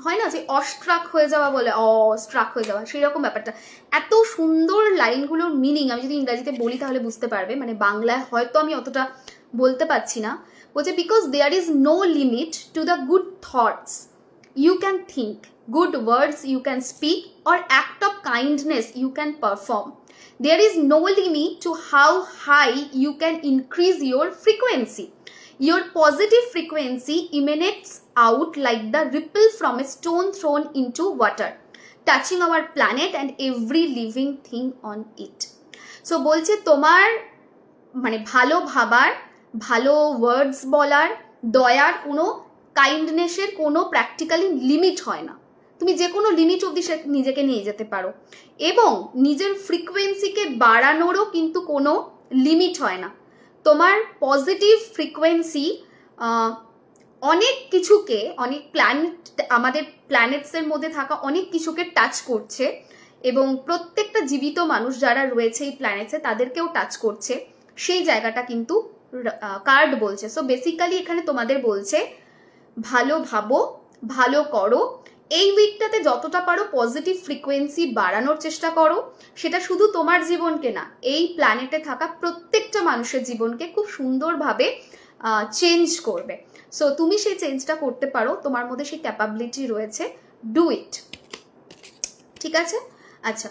হয় না যে অস্ট্রাক হয়ে যাওয়া, বলে স্ট্রাক হয়ে যাওয়া, সেই রকম ব্যাপারটা। এত সুন্দর লাইনগুলোর মিনিং আমি যদি ইংরাজিতে বলি তাহলে বুঝতে পারবে, মানে বাংলায় হয়তো আমি অতটা বলতে পারছি না। বলছে because there is no limit to the good thoughts you can think, good words you can speak, or act of kindness you can perform. There is no limit to how high you can increase your frequency. Your positive frequency emanates out like the ripple from a stone thrown into water, touching our planet and every living thing on it. So বলছে তোমার মানে ভালো ভাবার, ভালো ওয়ার্ডস বলার, দয়ার কোনো, কাইন্ডনেসের কোনো প্র্যাকটিক্যালি লিমিট হয় না। তুমি যে কোনো লিমিট অবধি নিজেকে নিয়ে যেতে পারো, এবং নিজের ফ্রিকোয়েন্সিকে বাড়ানোরও কিন্তু কোনো লিমিট হয় না। তোমার পজিটিভ ফ্রিকোয়েন্সি অনেক কিছুকে, অনেক প্ল্যানেট, আমাদের প্ল্যানেটসের মধ্যে থাকা অনেক কিছুকে টাচ করছে এবং প্রত্যেকটা জীবিত মানুষ যারা রয়েছে এই প্ল্যানেটসে তাদেরকেও টাচ করছে, সেই জায়গাটা কিন্তু কার্ড বলছে। সো বেসিক্যালি এখানে তোমাদের বলছে ভালো ভাবো, ভালো করো, এই উইকটাতে যতটা পারো পজিটিভ ফ্রিকোয়েন্সি বাড়ানোর চেষ্টা করো। সেটা শুধু তোমার জীবনকে না, এই প্ল্যানেটে থাকা প্রত্যেকটা মানুষের জীবনকে খুব সুন্দরভাবে চেঞ্জ করবে। সো তুমি সেই চেঞ্জটা করতে পারো, তোমার মধ্যে সেই ক্যাপাবিলিটি রয়েছে, ডু ইট। ঠিক আছে? আচ্ছা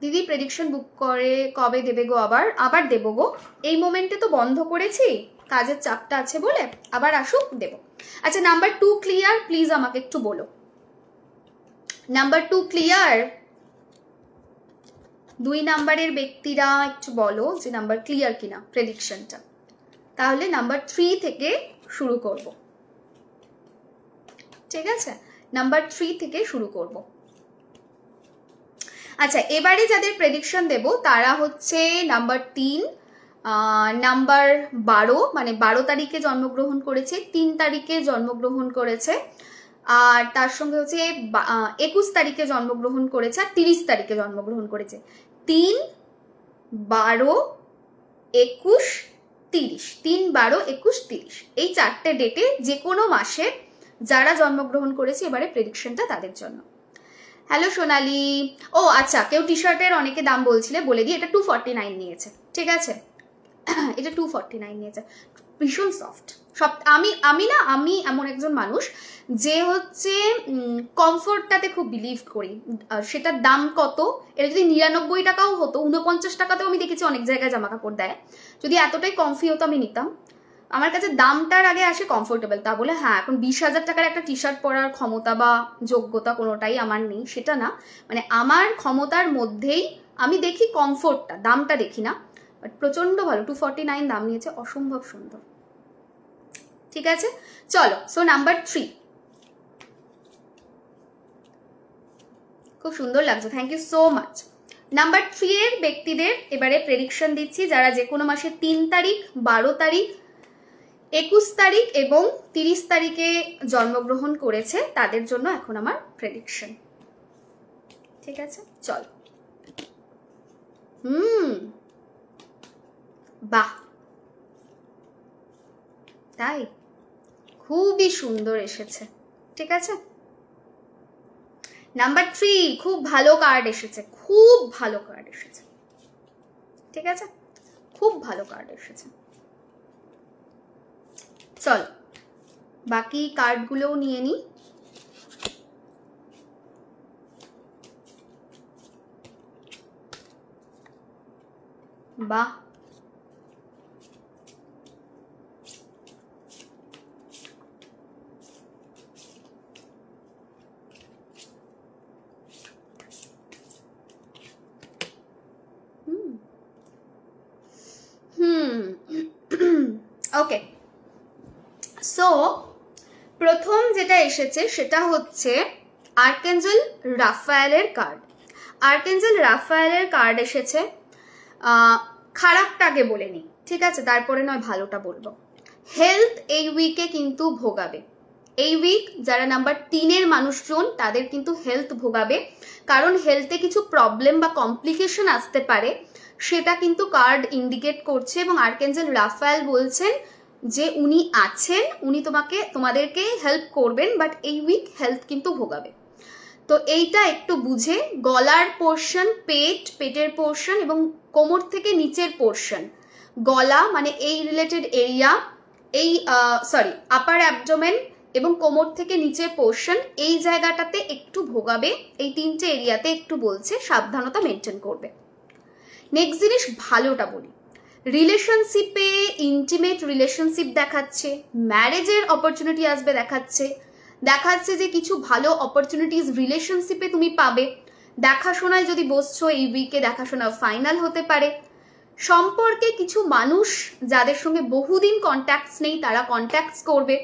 দিদি প্রেডিকশন বুক করে কবে দেবে গো? আবার দেবো গো, এই মোমেন্টে তো বন্ধ করেছি, কাজের চাপটা আছে বলে, আবার আসুক দেব। আচ্ছা নাম্বার 2 ক্লিয়ার? প্লিজ আমাকে একটু বলো, নাম্বার 2 ক্লিয়ার? 2 নাম্বারের ব্যক্তিরা একটু বলো যে নাম্বার ক্লিয়ার কিনা প্রেডিকশনটা। তাহলে নাম্বার 3 থেকে শুরু করব। ঠিক আছে, নাম্বার 3 থেকে শুরু করব। আচ্ছা এবারে যাদের প্রেডিকশন দেব তারা হচ্ছে নাম্বার 3, নাম্বার 12, মানে 12 তারিখে জন্মগ্রহণ করেছে, 3 তারিখে জন্মগ্রহণ করেছে, আর তার সঙ্গে হচ্ছে 21 তারিখে জন্মগ্রহণ করেছে, আর 30 তারিখে জন্মগ্রহণ করেছে। 3, 12, 21, 30, 3, 12, 21, 30 এই 4টে ডেটে যে কোনো মাসে যারা জন্মগ্রহণ করেছে এবারে প্রেডিকশনটা তাদের জন্য। হ্যালো সোনালি। ও আচ্ছা, কেউ টি শার্টের অনেকে দাম বলছিলে, বলে দিই, এটা 249 নিয়েছে। ঠিক আছে, এটা 249 নিয়েছে, ভীষণ সফট। আমি এমন একজন মানুষ যে হচ্ছে কমফোর্টটাতে খুব বিলিভ করি। সেটার দাম কত, এটা যদি 99 টাকাও হতো, 49 টাকাতেও আমি দেখেছি অনেক জায়গায় জামা কাপড় দেয়, যদি এতটাই কমফি হতো আমি নিতাম। আমার কাছে দামটার আগে আসে কমফোর্টেবল। তা বলে হ্যাঁ এখন 20,000 টাকার একটা টি শার্ট পরার ক্ষমতা বা যোগ্যতা কোনোটাই আমার নেই, সেটা না, মানে আমার ক্ষমতার মধ্যেই আমি দেখি কমফোর্টটা, দামটা দেখি না। বাট প্রচন্ড ভালো, 249 দাম নিয়েছে, অসম্ভব সুন্দর। ঠিক আছে চলো, সো নাম্বার 3, খুব সুন্দর লাগছে, thank you so much. Number 3 এর ব্যক্তিদের এবারে প্রেডিকশন দিচ্ছি, যারা যে কোনো মাসে 3 তারিখ, 12 তারিখ, 21 তারিখ এবং 30 তারিখে জন্মগ্রহণ করেছে তাদের জন্য এখন আমার প্রেডিকশন। ঠিক আছে চল। বাহ, তাই খুবই সুন্দর এসেছে। ঠিক আছে, নাম্বার 3 খুব ভালো কার্ড এসেছে, খুব ভালো কার্ড এসেছে। ঠিক আছে, খুব ভালো কার্ড এসেছে। চল বাকি কার্ডগুলোও নিয়ে নি। বাহ, ওকে, সো প্রথম যেটা এসেছে সেটা হচ্ছে আর্কেঞ্জেল রাফায়েলের কার্ড। আর্কেঞ্জেল রাফায়েলের কার্ড এসেছে। খারাপটাকে বলে নি, ঠিক আছে, তারপরে নয় ভালোটা বলবো। হেলথ এই উইকে কিন্তু ভোগাবে, এই উইক যারা নাম্বার 3 এর মানুষজন তাদের কিন্তু হেলথ ভোগাবে, কারণ হেলথে কিছু প্রবলেম বা কমপ্লিকেশন আসতে পারে, সেটা কিন্তু কার্ড ইন্ডিকেট করছে। এবং আর্কেঞ্জেল রাফায়েল বলছেন যে উনি আছেন, উনি তোমাদেরকে হেল্প করবেন, বাট এই উইক হেলথ কিন্তু ভোগাবে। তো এইটা একটু বুঝে, গলার পোর্শন, পেটের পোর্শন এবং কোমর থেকে নিচের পোর্শন, গলা মানে এই রিলেটেড এরিয়া, এই আপার অ্যাবডোমেন এবং কোমর থেকে নিচের পোর্শন, এই জায়গাটাতে একটু ভোগাবে, এই 3টে এরিয়াতে একটু বলছে সাবধানতা মেনটেন করবে। নেক্সট জিনিস ভালোটা বলি, রিলেশনশিপে ইন্টিমেট রিলেশনশিপ দেখাচ্ছে, ম্যারেজের অপরচুনিটি আসবে দেখাচ্ছে যে কিছু ভালো অপরচুনিটিস রিলেশনশিপে তুমি পাবে। দেখাশোনায় যদি বসছো এই উইকে দেখাশোনা ফাইনাল হতে পারে। সম্পর্কে কিছু মানুষ যাদের সঙ্গে বহুদিন কন্ট্যাক্টস নেই তারা কন্ট্যাক্টস করবে।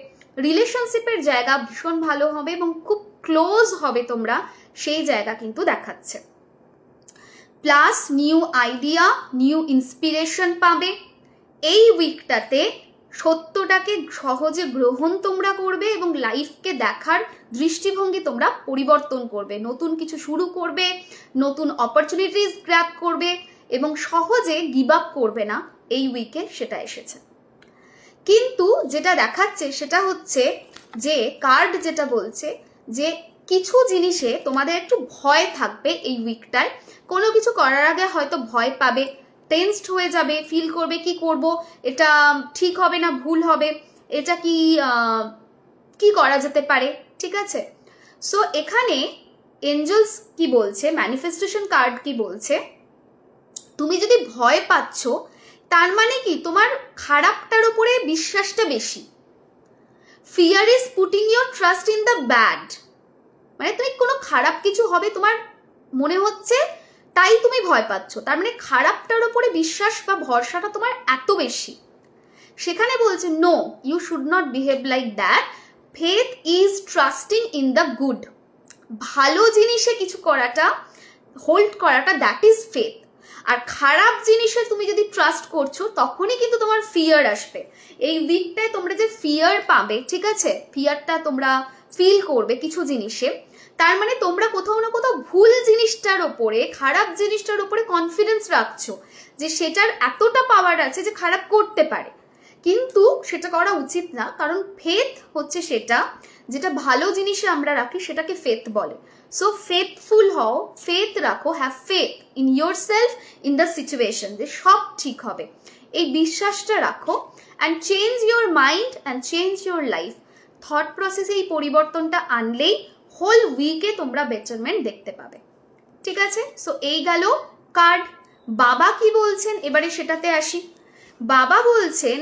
রিলেশনশিপের জায়গা ভীষণ ভালো হবে এবং খুব ক্লোজ হবে তোমরা, সেই জায়গা কিন্তু দেখাচ্ছে। Plus new idea, new inspiration পাবে। এই উইকটাতে সত্যটাকে সহজে গ্রহণ তোমরা করবে এবং লাইফকে দেখার দৃষ্টিভঙ্গি তোমরা পরিবর্তন করবে, নতুন কিছু শুরু করবে, নতুন অপরচুনিটিস গ্র্যাব করবে এবং সহজে গিভ আপ করবে না। এই উইকে সেটা এসেছে। কিন্তু যেটা দেখাচ্ছে সেটা হচ্ছে যে কার্ড যেটা বলছে যে কিছু জিনিসে তোমাদের একটু ভয় থাকবে এই উইকটায়। কোনো কিছু করার আগে হয়তো ভয় পাবে, টেন্সড হয়ে যাবে, ফিল করবে কি করব, এটা ঠিক হবে না ভুল হবে, এটা কি করা যেতে পারে, ঠিক আছে। সো এখানে এঞ্জেলস কি বলছে, ম্যানিফেস্টেশন কার্ড কি বলছে, তুমি যদি ভয় পাচ্ছ তার মানে কি তোমার খারাপটার উপরে বিশ্বাসটা বেশি। Fear is putting your trust in the bad, মানে তুমি কোনো খারাপ কিছু হবে তোমার মনে হচ্ছে তাই তুমি ভয় পাচ্ছ, তার মানে খারাপটার উপরে বিশ্বাস বা ভরসাটা তোমার এত বেশি। সেখানে বলছে no, you should not behave like that, faith is trusting in the good. ভালো জিনিসে কিছু করাটা, হোল্ড করাটা, দ্যাট ইজ ফেথ। আর খারাপ জিনিসে তুমি যদি ট্রাস্ট করছো তখনই কিন্তু তোমার ফিয়ার আসবে। এই উইকটায় তোমরা যে ফিয়ার পাবে, ঠিক আছে, ফিয়ারটা তোমরা ফিল করবে কিছু জিনিসে, তার মানে তোমরা কোথাও না কোথাও ভুল জিনিসটার ওপরে, খারাপ জিনিসটার ওপরে কনফিডেন্স রাখছো যে সেটার এতটা পাওয়ার আছে যে খারাপ করতে পারে, কিন্তু সেটা করা উচিত না। কারণ ফেথ হচ্ছে সেটা যেটা ভালো জিনিসে আমরা রাখি, সেটাকে ফেথ বলে। সো ফেথফুল হও, ফেথ রাখো, have faith in your self, in the situation, যে সব ঠিক হবে, এই বিশ্বাসটা রাখো। And change your mind and change your life. Thought প্রসেসে এই পরিবর্তনটা আনলেই হোল উইকে তোমরা বেটারমেন্ট দেখতে পাবে, ঠিক আছে। সো এই গেল কার্ড। বাবা কি বলছেন এবারে সেটাতে আসি। বাবা বলছেন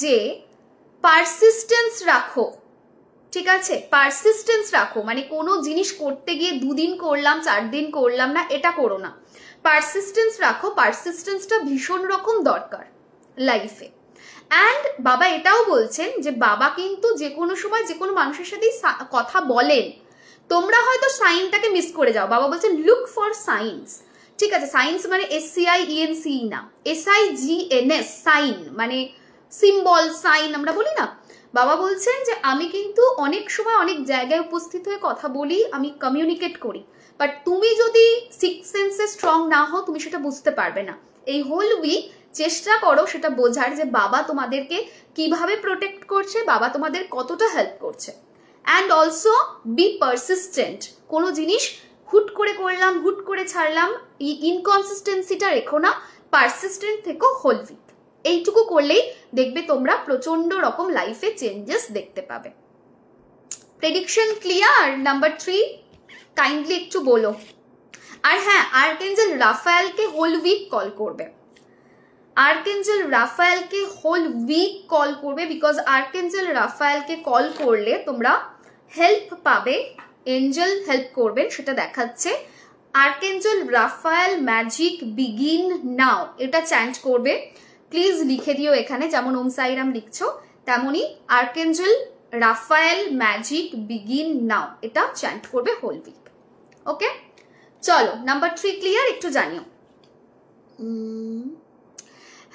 যে পারসিস্টেন্স রাখো, ঠিক আছে, পারসিস্টেন্স রাখো, মানে কোনো জিনিস করতে গিয়ে 2 দিন করলাম 4 দিন করলাম না, এটা করো না, পারসিস্টেন্স রাখো। পারসিস্টেন্সটা ভীষণ রকম দরকার লাইফে। অ্যান্ড বাবা এটাও বলছেন যে বাবা কিন্তু যে কোনো সময় যে কোনো মানুষের সাথেই কথা বলেন, তোমরা হয়তো সাইনটাকে মিস করে যাও। বাবা বলছেন লুক ফর সাইন্স, ঠিক আছে। সাইন্স মানে SCIENC না, SIGNS, সাইন মানে সিম্বল, সাইন আমরা বলি না। বাবা বলছেন যে আমি কিন্তু অনেক সময় অনেক জায়গায় উপস্থিত হয়ে কথা বলি, আমি কমিউনিকেট করি, বাট তুমি যদি সিক্স সেন্সে স্ট্রং না হও তুমি সেটা বুঝতে পারবে না। এই হোল উইক চেষ্টা করো সেটা বোঝার যে বাবা তোমাদেরকে কিভাবে প্রোটেক্ট করছে, বাবা তোমাদের কতটা হেল্প করছে। অ্যান্ড অলসো বি পারসিস্টেন্ট, কোনো জিনিস হুট করে করলাম হুট করে ছাড়লাম, ইনকনসিস্টেন্সিটা রেখো না, পারসিস্টেন্ট থেকো হোল উইক। এইটুকু করলেই দেখবে তোমরা প্রচন্ড রকম লাইফে চেঞ্জেস দেখতে পাবে। Prediction clear? নাম্বার 3 কাইন্ডলি একটু বলো। আর হ্যাঁ, আর্কএঞ্জেল রাফায়েলকে হোল উইক কল করবে, আর্কএঞ্জেল রাফায়েলকে হোল উইক কল করবে, বিকজ আর্কএঞ্জেল রাফায়েলকে কল করলে তোমরা হেল্প পাবে, এঞ্জেল হেল্প করবেন সেটা দেখাচ্ছে। আর্কএঞ্জেল রাফায়েল ম্যাজিক বিগিন নাও, এটা চ্যান্ট করবে। প্লিজ লিখে দিও এখানে, যেমন ওম সাইরাম লিখছো তেমনই আর্কএঞ্জেল রাফায়েল ম্যাজিক বিগিন নাও, এটা চ্যান্ট করবে হোল উইক। ওকে, চলো নাম্বার 3 ক্লিয়ার? একটু জানিও।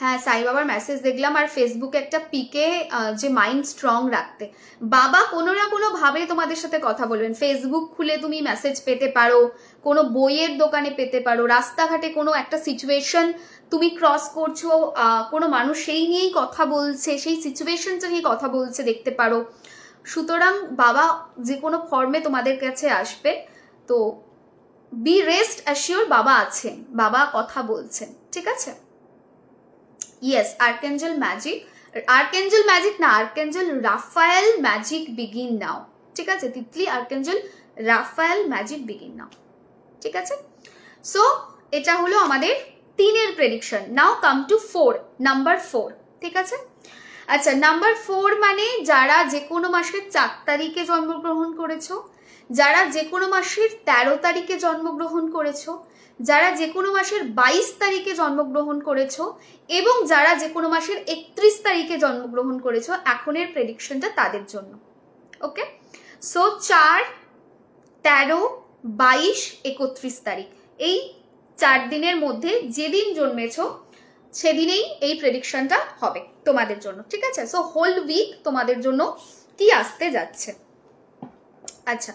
হ্যাঁ, সাই বাবার মেসেজ দেখলাম, আর ফেসবুকে একটা পিকে যে মাইন্ড স্ট্রং রাখতে, বাবা কোনো না কোনো ভাবে তোমাদের সাথে কথা বলবেন। ফেসবুক খুলে তুমি মেসেজ পেতে পারো, কোনো বইয়ের দোকানে পেতে পারো, রাস্তাঘাটে কোনো একটা সিচুয়েশন তুমি ক্রস করছো, কোনো মানুষ সেই নিয়েই কথা বলছে, সেই সিচুয়েশনটা নিয়ে কথা বলছে দেখতে পারো। সুতরাং বাবা যে কোনো ফর্মে তোমাদের কাছে আসবে, তো বি রেস্ট অ্যাসিওর বাবা আছেন, বাবা কথা বলছেন, ঠিক আছে। Yes, archangel magic, archangel magic না, archangel Raphael magic begin now, ঠিক আছে। Titli archangel Raphael magic begin now, ঠিক আছে। সো এটা হলো আমাদের 3-এর prediction. Now come to 4, number 4, ঠিক আছে। আচ্ছা, নাম্বার 4 মানে যারা যে কোনো মাসের 4 তারিখে জন্মগ্রহণ করেছো, যারা যে কোনো মাসের 13 তারিখে জন্মগ্রহণ করেছো, যারা যে কোনো মাসের 22 তারিখে জন্মগ্রহণ করেছো, এবং যারা যে কোনো মাসের 31 তারিখে জন্মগ্রহণ করেছো, এখনের প্রেডিকশনটা তাদের জন্য। ওকে, সো 4, 13, 22, 31 তারিখ, এই 4 দিনের মধ্যে যেদিন জন্মেছো সেদিনেই এই প্রেডিকশনটা হবে তোমাদের জন্য, ঠিক আছে? সো হোল উইক তোমাদের জন্য কি আসতে যাচ্ছে। আচ্ছা,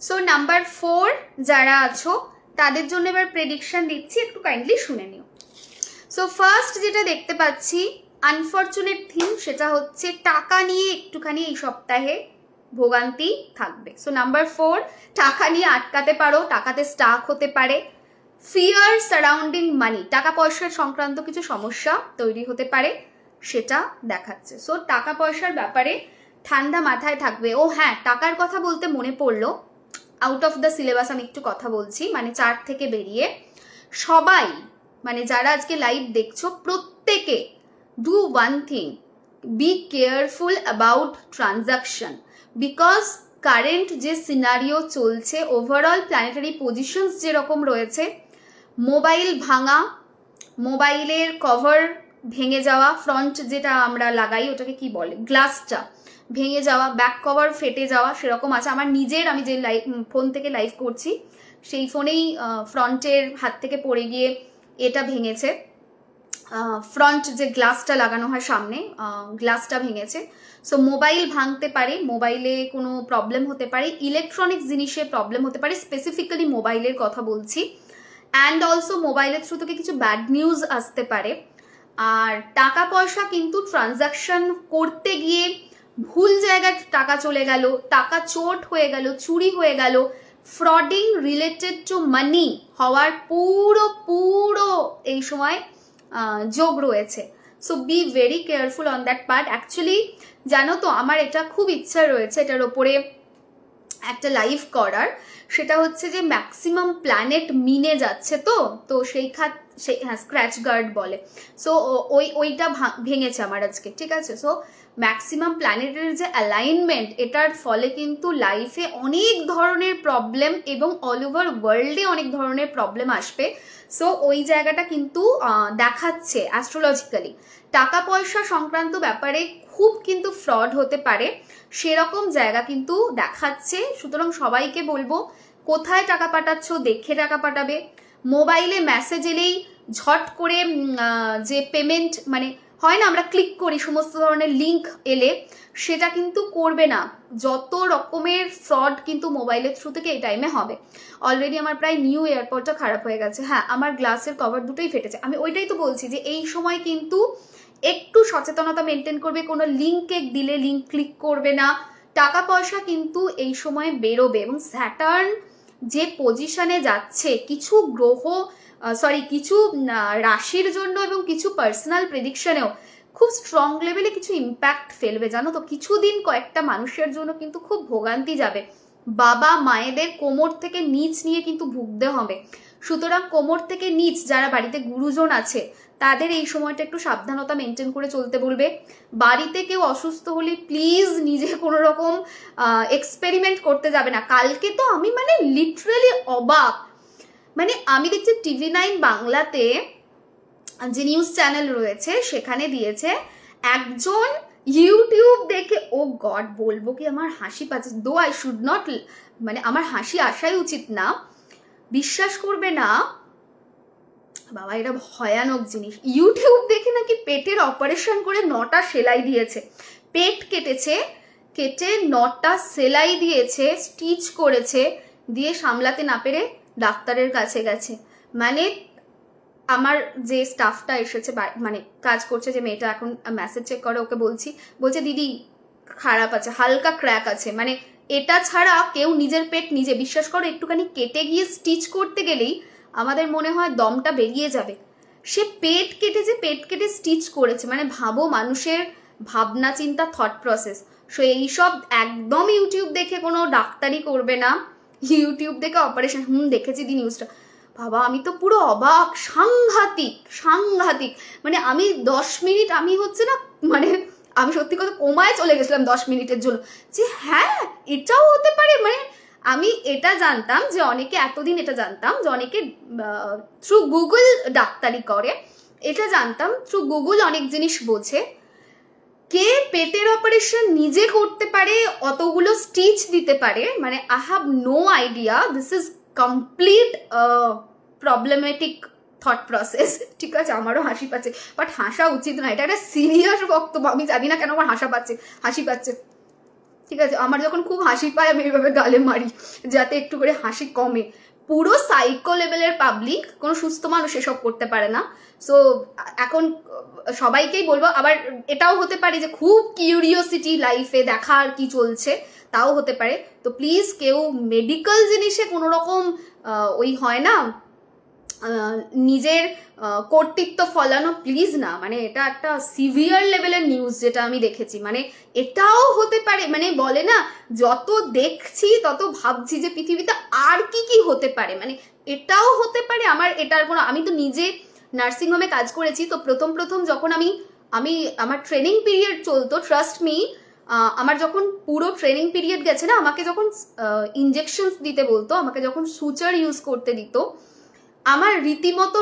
সো নাম্বার 4 যারা আছো তাদের জন্য এবার প্রেডিকশন দিচ্ছি, একটু কাইন্ডলি শুনে নিও। সো ফার্স্ট যেটা দেখতে পাচ্ছি আনফরচুনেট থিং, সেটা হচ্ছে টাকা নিয়ে একটুখানি এই সপ্তাহে ভোগান্তি থাকবে। সো নাম্বার 4, টাকা নিয়ে আটকাতে পারো, টাকাতে স্টাক হতে পারে। ফিয়ার সারাউন্ডিং মানি, টাকা পয়সার সংক্রান্ত কিছু সমস্যা তৈরি হতে পারে, সেটা দেখাচ্ছে। সো টাকা পয়সার ব্যাপারে ঠান্ডা মাথায় থাকবে। ও হ্যাঁ, টাকার কথা বলতে মনে পড়লো, আউট অফ দ্য সিলেবাস আমি একটু কথা বলছি, মানে চার্ট থেকে বেরিয়ে। সবাই মানে যারা আজকে লাইভ দেখছো প্রত্যেকে do one thing, be careful about transaction, because current যে সিনারিও চলছে, ওভারঅল প্ল্যানেটারি পজিশনস যেরকম রয়েছে, মোবাইল ভাঙা, মোবাইলের কভার ভেঙে যাওয়া, ফ্রন্ট যেটা আমরা লাগাই ওটাকে কি বলে, গ্লাসটা ভেঙে যাওয়া, ব্যাক কভার ফেটে যাওয়া, সেরকম আছে। আমার নিজের, আমি যে ফোন থেকে লাইভ করছি সেই ফোনেই ফ্রন্টের হাত থেকে পড়ে গিয়ে এটা ভেঙেছে, ফ্রন্ট যে গ্লাসটা লাগানো হয় সামনে, গ্লাসটা ভেঙেছে। সো মোবাইল ভাঙতে পারে, মোবাইলে কোনো প্রবলেম হতে পারে, ইলেকট্রনিক্স জিনিসে প্রবলেম হতে পারে, স্পেসিফিক্যালি মোবাইলের কথা বলছি। অ্যান্ড অলসো মোবাইলের থ্রু থেকে কিছু ব্যাড নিউজ আসতে পারে। আর টাকা পয়সা কিন্তু ট্রানজাকশন করতে গিয়ে ভুল জায়গায় টাকা চলে গেল, টাকা চোট হয়ে গেল, চুরি হয়ে গেল, ফ্রডিং রিলেটেড টু মানি হওয়ার পুরো এই সময় যোগ রয়েছে। So be very careful on that part. Actually জানো তো, আমার এটা খুব ইচ্ছা রয়েছে এটার ওপরে একটা লাইভ করার, সেটা হচ্ছে যে ম্যাক্সিমাম প্ল্যানেট মিনে যাচ্ছে, তো সেই হ্যাঁ স্ক্র্যাচ গার্ড বলে। সো ওইটা ভেঙেছে আমার আজকে, ঠিক আছে? সো ম্যাক্সিমাম প্ল্যানেটের যে অ্যালাইনমেন্ট, এটার ফলে কিন্তু লাইফে অনেক ধরনের প্রবলেম এবং অল ওভার ওয়ার্ল্ডে অনেক ধরনের প্রবলেম আসবে। সো ওই জায়গাটা কিন্তু দেখাচ্ছে অ্যাস্ট্রোলজিক্যালি। টাকা পয়সা সংক্রান্ত ব্যাপারে খুব কিন্তু ফ্রড হতে পারে, সেরকম জায়গা কিন্তু দেখাচ্ছে। সুতরাং সবাইকে বলবো, কোথায় টাকা পাঠাচ্ছ দেখে টাকা পাঠাবে। মোবাইলে মেসেজ এলেই ঝট করে যে পেমেন্ট মানে হয় না, আমরা ক্লিক করি সমস্ত ধরনের লিঙ্ক এলে, সেটা কিন্তু করবে না। যত রকমের ফ্রড কিন্তু মোবাইলের থ্রু থেকে এই টাইমে হবে। অলরেডি আমার প্রায় নিউ এয়ারপোর্টটা খারাপ হয়ে গেছে। হ্যাঁ, আমার গ্লাসের কভার দুটোই ফেটেছে। আমি ওইটাই তো বলছি যে এই সময় কিন্তু একটু সচেতনতা মেনটেন করবে, কোনো লিঙ্কে দিলে লিঙ্ক ক্লিক করবে না। টাকা পয়সা কিন্তু এই সময় বেরোবে, এবং স্যাটার্ন যে পজিশনে যাচ্ছে, কিছু গ্রহ কিছু রাশির জন্য এবং কিছু পার্সোনাল প্রেডিকশনেও খুব স্ট্রং লেভেলে কিছু ইম্প্যাক্ট ফেলবে, জানো তো। কিছুদিন কয়েকটা মানুষের জন্য কিন্তু খুব ভোগান্তি যাবে। বাবা মায়েদের কোমর থেকে নিচ নিয়ে কিন্তু ভুগতে হবে। সুতরাং কোমর থেকে নিচ যারা বাড়িতে গুরুজন আছে, তাদের এই সময়টা একটু সাবধানতা মেনটেন করে চলতে বলবে। বাড়িতে কেউ অসুস্থ হলে প্লিজ নিজে কোনো রকম এক্সপেরিমেন্ট করতে যাবে না। কালকে তো আমি মানে লিটারালি অবাক, মানে আমি দেখছি TV9 বাংলাতে যে নিউজ চ্যানেল রয়েছে সেখানে দিয়েছে, একজন ইউটিউব দেখে, ও গড বলবো কি আমার হাসি পাচ্ছে, দো আই শুড নট, মানে আমার হাসি আসাই উচিত না, বিশ্বাস করবে না বাবা, এটা ভয়ানক জিনিস। ইউটিউব দেখে নাকি পেটের অপারেশন করে 9টা সেলাই দিয়েছে, পেট কেটেছে, কেটে 9টা সেলাই দিয়েছে, স্টিচ করেছে, দিয়ে সামলাতে না পেরে ডাক্তারের কাছে গেছে। মানে আমার যে স্টাফটা এসেছে, মানে কাজ করছে যে মেয়েটা, এখন মেসেজ চেক করে, ওকে বলছে দিদি খারাপ আছে, হালকা ক্র্যাক আছে। মানে এটা ছাড়া কেউ নিজের পেট নিজে, বিশ্বাস করো, একটুখানি কেটে গিয়ে স্টিচ করতে গেলেই আমাদের মনে হয় দমটা বেরিয়ে যাবে। সে পেট কেটে স্টিচ করেছে। মানে ভাবো মানুষের ভাবনা চিন্তা, থট প্রসেস। সো এইসব একদম ইউটিউব দেখে কোনো ডাক্তারি করবে না, ইউটিউব দেখে অপারেশন। দেখেছি দি নিউজটা, বাবা আমি তো পুরো অবাক, সাংঘাতিক সাংঘাতিক। মানে আমি 10 মিনিট আমি হচ্ছে না, মানে আমি সত্যি কথা কোমায় চলে গেছিলাম 10 মিনিটের জন্য, যে হ্যাঁ এটাও হতে পারে। মানে আমি এটা জানতাম যে অনেকে, এতদিন এটা জানতাম যে অনেকে থ্রু গুগল ডাক্তারি করে, এটা জানতাম থ্রু গুগল অনেক জিনিস বোঝে। কে পেটের অপারেশন নিজে করতে পারে, অতগুলো স্টিচ দিতে পারে, মানে I have no idea. This is complete problematic thought process. ঠিক আছে, আমারও হাসি পাচ্ছে, বাট হাসা উচিত না, এটা একটা সিরিয়াস বক্তব্য। আমি জানি না কেন আমার হাসি পাচ্ছে। ঠিক আছে, আমার যখন খুব হাসি পায় আমি এইভাবে গালে মারি যাতে একটু করে হাসি কমে। পুরো সাইকো লেভেলের পাবলিক, কোনো সুস্থ মানুষ এসব করতে পারে না। সো এখন সবাইকেই বলবো, আবার এটাও হতে পারে যে খুব কিউরিওসিটি লাইফে দেখার কি চলছে, তাও হতে পারে। তো প্লিজ কেউ মেডিকেল জিনিসে কোনো রকম ওই হয় না নিজের কর্তৃত্ব ফলানো, প্লিজ না। মানে এটা একটা সিভিয়ার লেভেলের নিউজ যেটা আমি দেখেছি। মানে এটাও হতে পারে, মানে বলে না যত দেখছি তত ভাবছি যে পৃথিবীতে আর কি কি হতে পারে, মানে এটাও হতে পারে। আমার এটার কোনো, আমি তো নিজে নার্সিংহোমে কাজ করেছি, তো প্রথম যখন আমি আমার ট্রেনিং পিরিয়ড চলতো, ট্রাস্ট মি, আমার যখন পুরো ট্রেনিং পিরিয়ড গেছে না, আমাকে যখন ইনজেকশনস দিতে বলতো, আমাকে যখন সুচার ইউজ করতে দিত, আমার রীতিমতো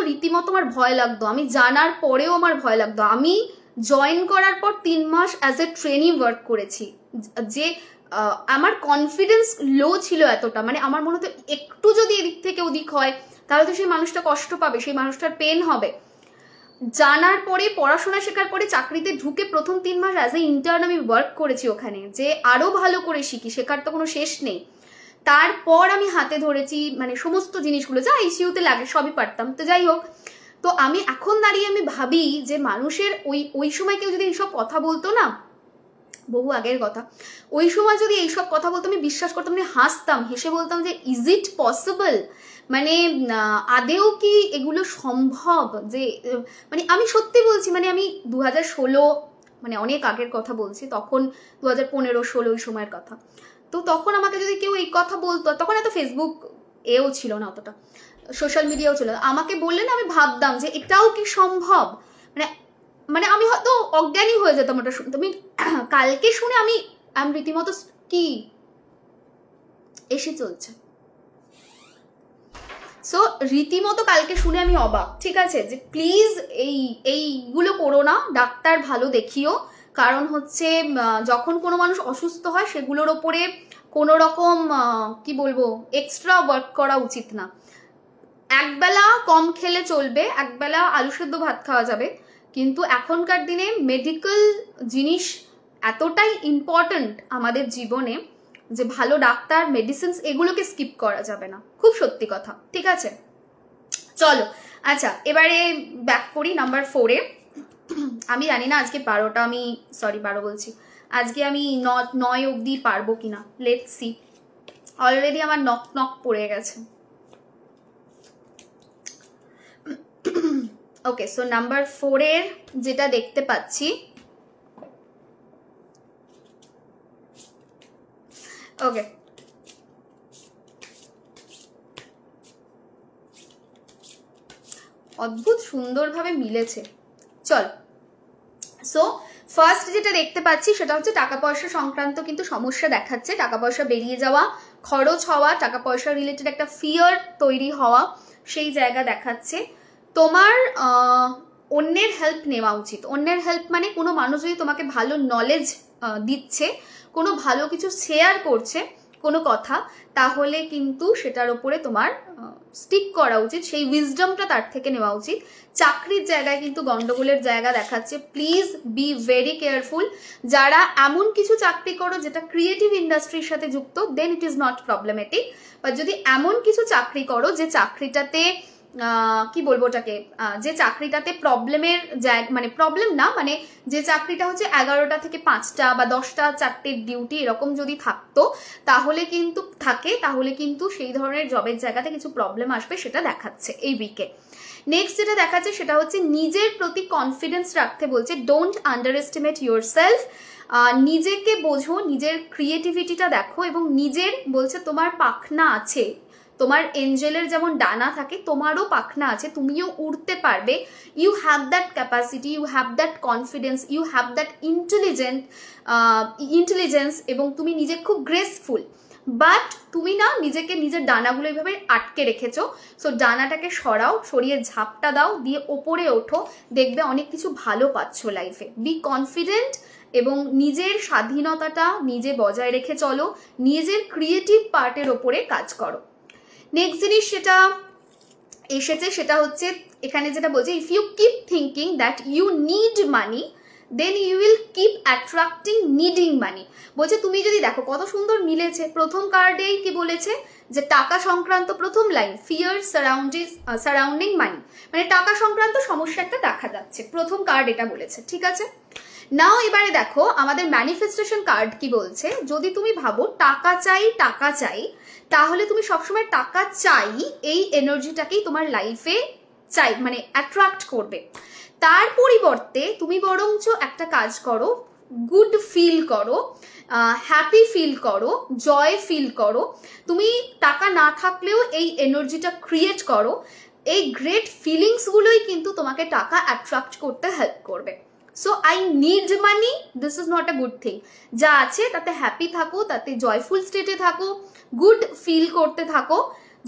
আমার ভয় লাগতো। আমি জানার পরেও আমার ভয় লাগতো। আমি জয়েন করার পর 3 মাস অ্যাজ এ ট্রেনি ওয়ার্ক করেছি, যে আমার কনফিডেন্স লো ছিল এতটা, মানে আমার মনে হতো একটু যদি এদিক থেকে ওদিক হয় তাহলে তো সেই মানুষটা কষ্ট পাবে, সেই মানুষটার পেন হবে। জানার পরে, পড়াশোনা শেখার পরে, চাকরিতে ঢুকে প্রথম 3 মাস অ্যাজ এ ইন্টার্ন আমি ওয়ার্ক করেছি ওখানে, যে আরো ভালো করে শিখি, শেখার তো কোনো শেষ নেই। তারপর আমি হাতে ধরেছি মানে সমস্ত জিনিসগুলো যা আইসিইউতে লাগে, সবই পারতাম। তো যাই হোক, তো আমি এখন দাঁড়িয়ে আমি ভাবি যে মানুষের ওই সময় কেউ যদি এইসব কথা বলতো না, বহু আগের কথা, ওই সময় যদি এইসব কথা বলতো আমি বিশ্বাস করতাম, মানে হাসতাম, হেসে বলতাম যে ইজ ইট পসিবল, মানে আদেও কি এগুলো সম্ভব। যে মানে আমি সত্যি বলছি, মানে আমি 2016, মানে অনেক আগের কথা বলছি, তখন 2015-16 ওই সময়ের কথা। তো তখন আমাকে যদি কেউ এই কথা বলতো, তখন এত ফেসবুক এও ছিল না, অতটা সোশ্যাল মিডিয়াও ছিল না, আমাকে বললে না আমি ভাবতাম যে এটাও কি সম্ভব। মানে আমি হয়তো অজ্ঞানী হয়ে যেতাম ওটা শুনতে। আমি কালকে শুনে আমি রীতিমতো কি এসে চলছে, সো রীতিমতো কালকে শুনে আমি অবাক। ঠিক আছে, যে প্লিজ এইগুলো করো না, ডাক্তার ভালো দেখিও। কারণ হচ্ছে যখন কোনো মানুষ অসুস্থ হয় সেগুলোর ওপরে কোনো রকম কি বলবো এক্সট্রা ওয়ার্ক করা উচিত না। একবেলা কম খেলে চলবে, একবেলা আলু সেদ্ধ ভাত খাওয়া যাবে, কিন্তু এখনকার দিনে মেডিকেল জিনিস এতটাই ইম্পর্ট্যান্ট আমাদের জীবনে যে ভালো ডাক্তার, মেডিসিনস, এগুলোকে স্কিপ করা যাবে না, খুব সত্যি কথা। ঠিক আছে, চলো। আচ্ছা, এবারে ব্যাক করি নাম্বার 4-এ। আমি জানি না আজকে 12 বলছি, আজকে আমি 9 অবধি পারবো কিনা, লেটস সি। অলরেডি আমার নক পড়ে গেছে। ওকে, সো নাম্বার 4-এর যেটা দেখতে পাচ্ছি, ওকে, অদ্ভুত সুন্দরভাবে মিলেছে। চল, সো ফার্স্ট যেটা দেখতে পাচ্ছি সেটা হচ্ছে টাকা পয়সা সংক্রান্ত কিন্তু সমস্যা দেখাচ্ছে। টাকা পয়সা বেরিয়ে যাওয়া, খরচ হওয়া, টাকা পয়সা রিলেটেড একটা ফিয়ার তৈরি হওয়া, সেই জায়গা দেখাচ্ছে। তোমার অন্যের হেল্প নেওয়া উচিত। অন্যের হেল্প মানে কোনো মানুষ যদি তোমাকে ভালো নলেজ দিচ্ছে, কোনো ভালো কিছু শেয়ার করছে, কোনো কথা, তাহলে কিন্তু সেটার উপরে তোমার স্টিক করা উচিত, সেই উইজডমটা তার থেকে নেওয়া উচিত। চাকরির জায়গায় কিন্তু গন্ডগোলের জায়গা দেখাচ্ছে, প্লিজ বি ভেরি কেয়ারফুল। যারা এমন কিছু চাকরি করো যেটা ক্রিয়েটিভ ইন্ডাস্ট্রির সাথে যুক্ত, দেন ইট ইজ নট প্রবলেমেটিক। বা যদি এমন কিছু চাকরি করো যে চাকরিটাতে কি বলবো ওটাকে, যে চাকরিটাতে প্রবলেমের জায়গা, মানে প্রবলেম না, মানে যে চাকরিটা হচ্ছে 11টা থেকে 5টা বা 10টা 4টের ডিউটি এরকম যদি থাকতো, তাহলে কিন্তু সেই ধরনের জবের জায়গাতে কিছু প্রবলেম আসবে, সেটা দেখাচ্ছে এই উইকে। নেক্সট যেটা দেখাচ্ছে সেটা হচ্ছে নিজের প্রতি কনফিডেন্স রাখতে বলছে। Don't under estimate your self. নিজেকে বোঝো, নিজের ক্রিয়েটিভিটিটা দেখো, এবং নিজের বলছে তোমার পাখনা আছে, তোমার এঞ্জেলের যেমন ডানা থাকে, তোমারও পাখনা আছে, তুমিও উড়তে পারবে। You have that capacity, you have that confidence, you have that intelligence, এবং তুমি নিজে খুব গ্রেসফুল। বাট তুমি না নিজেকে নিজের ডানাগুলো এইভাবে আটকে রেখেছো। সো ডানাটাকে সরাও, সরিয়ে ঝাপটা দাও, দিয়ে ওপরে ওঠো, দেখবে অনেক কিছু ভালো পাচ্ছ লাইফে। বি কনফিডেন্ট এবং নিজের স্বাধীনতাটা নিজে বজায় রেখে চলো, নিজের ক্রিয়েটিভ পার্টের ওপরে কাজ করো। নেক্সট জিনিস সেটা এসেছে সেটা হচ্ছে এখানে যেটা বলছে, if you keep thinking that you need money then you will keep attracting needing money. বলছে তুমি যদি দেখো কত সুন্দর মিলেছে, প্রথম কার্ডেই কি বলেছে যে টাকা সংক্রান্ত প্রথম লাইন, ফিয়ার সারাউন্ডিং মানি, মানে টাকা সংক্রান্ত সমস্যা একটা দেখা যাচ্ছে, প্রথম কার্ড এটা বলেছে, ঠিক আছে। নাও এবারে দেখো আমাদের ম্যানিফেস্টেশন কার্ড কি বলছে। যদি তুমি ভাবো টাকা চাই টাকা চাই, তাহলে তুমি সবসময় টাকা চাই এই এনার্জিটাকেই তোমার লাইফে চাই, মানে অ্যাট্রাক্ট করবে। তার পরিবর্তে তুমি বরঞ্চ একটা কাজ করো, গুড ফিল করো, হ্যাপি ফিল করো, জয় ফিল করো। তুমি টাকা না থাকলেও এই এনার্জিটা ক্রিয়েট করো। এই গ্রেট ফিলিংসগুলোই কিন্তু তোমাকে টাকা অ্যাট্রাক্ট করতে হেল্প করবে। So I need money, this is not a good thing. যা আছে তাতে হ্যাপি থাকো, তাতে জয়ফুল স্টেটে থাকো, গুড ফিল করতে থাকো।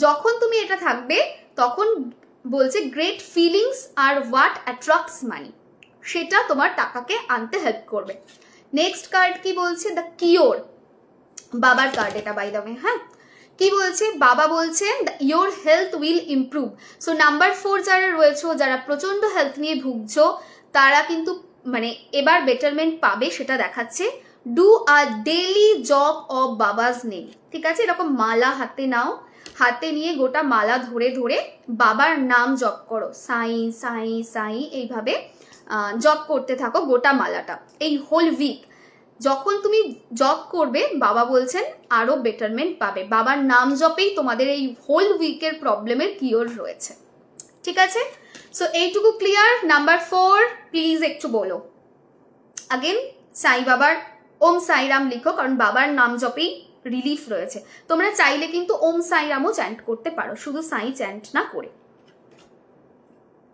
যখন তুমি এটা থাকবে তখন বলছে গ্রেট ফিলিংস আর হোয়াট অ্যাট্রাক্টস মানি, সেটা তোমার টাকাকে আনতে হেল্প করবে। নেক্সট কার্ড কি বলছে, দ্য কিওর, বাবার কার্ড এটা বাই দ্য ওয়ে। হ্যাঁ, কি বলছে, বাবা বলছেন your health will improve. So number 4 যারা রয়েছে, যারা প্রচন্ড হেলথ নিয়ে ভুগছো, তারা কিন্তু মানে এবার বেটারমেন্ট পাবে সেটা দেখাচ্ছে। Do a daily job of Baba's name, ঠিক আছে। এরকম মালা হাতে নাও, হাতে নিয়ে গোটা মালা ধরে ধরে বাবার নাম জপ করো, সাই সাই সাই, এইভাবে জপ করতে থাকো গোটা মালাটা এই হোল উইক। যখন তুমি জব করবে বাবা বলছেন আরো বেটারমেন্ট পাবে। বাবার নাম জপেই তোমাদের এই হোল উইকের প্রবলেমের কিওর রয়েছে, ঠিক আছে। সো এইটুকু ক্লিয়ার। নাম্বার 4 প্লিজ একটু বলো আগেন, সাই বাবার ওম সাইরাম লিখো, কারণ বাবার নাম জপেই রিলিফ রয়েছে। তোমরা চাইলে কিন্তু ওম সাইরামও চ্যান্ট করতে পারো, শুধু সাই চ্যান্ট না করে,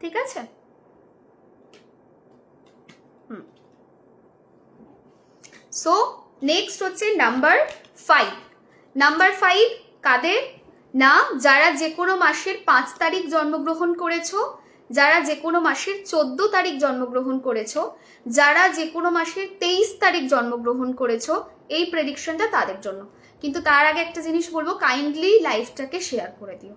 ঠিক আছে। সো নেক্সট হচ্ছে নাম্বার 5। নাম্বার 5 কাদের না, যারা যে কোনো মাসের 5 তারিখ জন্মগ্রহণ করেছো, যারা যে কোনো মাসের 14 তারিখ জন্মগ্রহণ করেছো, যারা যে কোনো মাসের 23 তারিখ জন্মগ্রহণ করেছো, এই প্রেডিকশনটা তাদের জন্য। কিন্তু তার আগে একটা জিনিস বলবো, কাইন্ডলি লাইভটাকে শেয়ার করে দিও,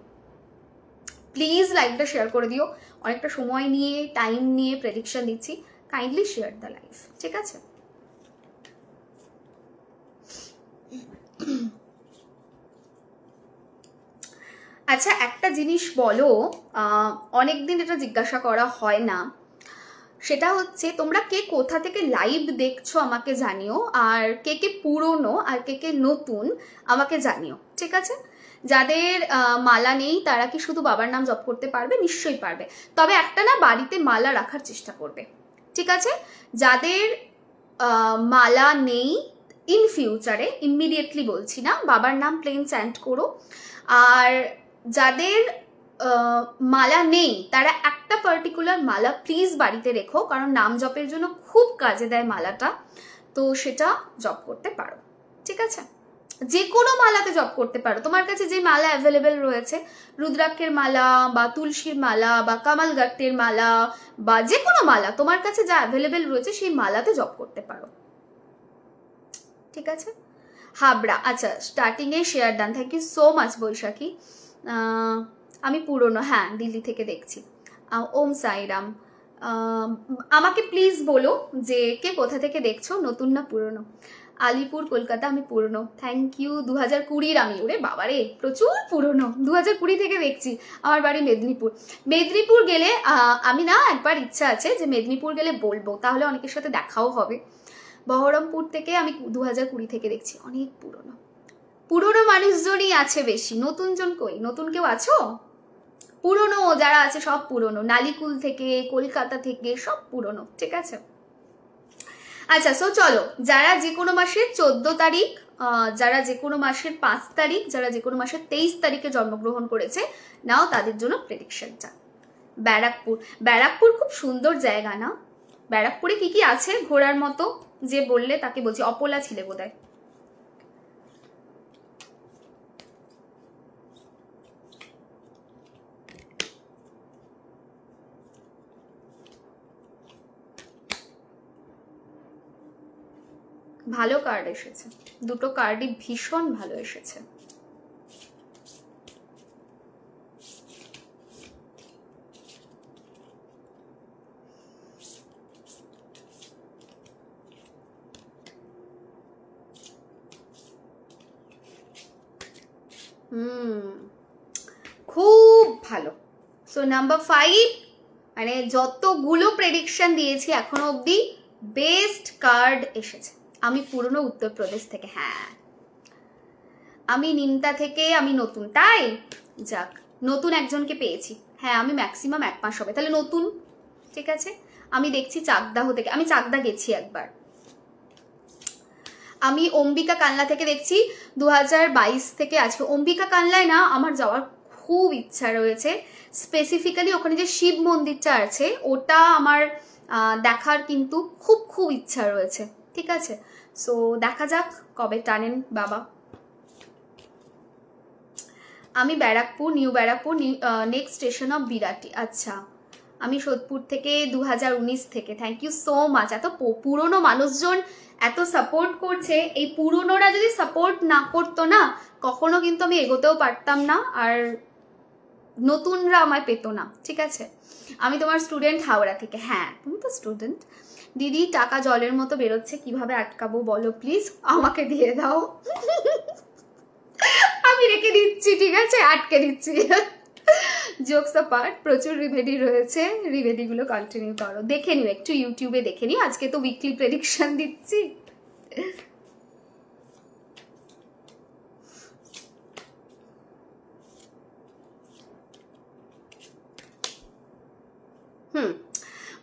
প্লিজ লাইভটা শেয়ার করে দিও। অনেকটা সময় নিয়ে টাইম নিয়ে প্রেডিকশন দিচ্ছি, কাইন্ডলি শেয়ার দ্য লাইভ, ঠিক আছে। আচ্ছা একটা জিনিস বলো, অনেকদিন এটা জিজ্ঞাসা করা হয় না, সেটা হচ্ছে তোমরা কে কোথা থেকে লাইভ দেখছো আমাকে জানিও, আর কে কে পুরনো আর কে কে নতুন আমাকে জানিও, ঠিক আছে। যাদের মালা নেই তারা কি শুধু বাবার নাম জপ করতে পারবে? নিশ্চয়ই পারবে, তবে একটা না বাড়িতে মালা রাখার চেষ্টা করবে, ঠিক আছে। যাদের মালা নেই ইন ফিউচারে, ইমিডিয়েটলি বলছি না, বাবার নাম প্লেন চ্যান্ট করো। আর যাদের মালা নেই তারা একটা পার্টিকুলার মালা প্লিজ বাড়িতে রেখো, কারণ নাম জপের জন্য খুব কাজে দেয় মালাটা, তো সেটা জপ করতে পারো, ঠিক আছে। যে কোনো মালাতে জপ করতে পারো, তোমার কাছে যে মালা অ্যাভেলেবেল রয়েছে, রুদ্রাক্ষের মালা বা তুলসীর মালা বা কামালগাট্টের মালা বা যে কোনো মালা তোমার কাছে যা অ্যাভেলেবেল রয়েছে সেই মালাতে জপ করতে পারো, ঠিক আছে। হাবড়া, আচ্ছা স্টার্টিংয়ে share done, thank you so much Baishakhi. আমি পুরনো, হ্যাঁ দিল্লি থেকে দেখছি। ওম সাইরাম, আমাকে প্লিজ বলো যে কে কোথা থেকে দেখছো, নতুন না পুরনো। আলিপুর কলকাতা, আমি পুরনো, থ্যাংক ইউ। 2020 আমি, ওরে বাবারে প্রচুর পুরনো, 2020 থেকে দেখছি। আমার বাড়ি মেদিনীপুর। মেদিনীপুর গেলে আমি না একবার ইচ্ছা আছে যে মেদিনীপুর গেলে বলবো, তাহলে অনেকের সাথে দেখাও হবে। বহরমপুর থেকে আমি 2020 থেকে দেখছি, অনেক পুরনো। পুরনো মানুষজনই আছে বেশি, নতুন জন কই? নতুন কেউ আছো? পুরনো যারা আছে সব পুরনো, নালিকুল থেকে কলকাতা থেকে সব পুরনো, ঠিক আছে। আচ্ছা সো চলো, যারা যে কোনো মাসের 14 তারিখ যারা যে কোনো মাসের 5 তারিখ, যারা যে কোনো মাসের 23 তারিখে জন্মগ্রহণ করেছে, নাও তাদের জন্য প্রেডিকশনটা। ব্যারাকপুর, ব্যারাকপুর খুব সুন্দর জায়গা না? ব্যারাকপুরে কি কি আছে ঘোরার মতো? যে বললে তাকে বলছি, অপলা ছিলে বোধহয়। ভালো কার্ড এসেছে, দুটো কার্ডই ভীষণ ভালো এসেছে। খুব ভালো। সো নাম্বার 5, মানে যতগুলো প্রেডিকশন দিয়েছি এখনো অবধি বেস্ট কার্ড এসেছে। আমি পুরনো উত্তরপ্রদেশ থেকে, হ্যাঁ আমি নিমতা থেকে, আমি নতুন, তাই যাক নতুন একজনকে পেয়েছি। হ্যাঁ আমি ম্যাক্সিমাম 1 মাস হবে, তাহলে নতুন, ঠিক আছে। আমি দেখছি চাকদাহ থেকে, আমি চাকদা গেছি একবার। আমি অম্বিকা কানলা থেকে দেখছি 2022 থেকে আছে। অম্বিকা কানলায় না আমার যাওয়ার খুব ইচ্ছা রয়েছে, স্পেসিফিক্যালি ওখানে যে শিব মন্দিরটা আছে ওটা আমার দেখার কিন্তু খুব খুব ইচ্ছা রয়েছে, ঠিক আছে। সো দেখা যাক কবে টানেন বাবা। আমি Barrackpore, new Barrackpore, next station of Birati. আচ্ছা আমি সোদপুর থেকে 2019 থেকে। Thank you so much. এত পুরনো মানুষজন এত সাপোর্ট করছে, এই পুরনোরা যদি সাপোর্ট না করতো না কখনো কিন্তু আমি এগোতেও পারতাম না, আর নতুনরা আমায় পেতো না, ঠিক আছে। আমি তোমার স্টুডেন্ট হাওড়া থেকে। হ্যাঁ তুমি তো স্টুডেন্ট। দিদি টাকা জলের মতো বেরোচ্ছে, কিভাবে আটকাবো বলো প্লিজ, আমাকে দিয়ে দাও। আমি রেখে দিচ্ছি, ঠিক আছে, আটকে দিচ্ছি। জোকস অ্যাপার্ট, প্রচুর রিমেডি রয়েছে, রিমেডিগুলো কন্টিনিউ করো, দেখে নিও একটু ইউটিউবে দেখে নিও। আজকে তো উইকলি প্রেডিকশন দিচ্ছি।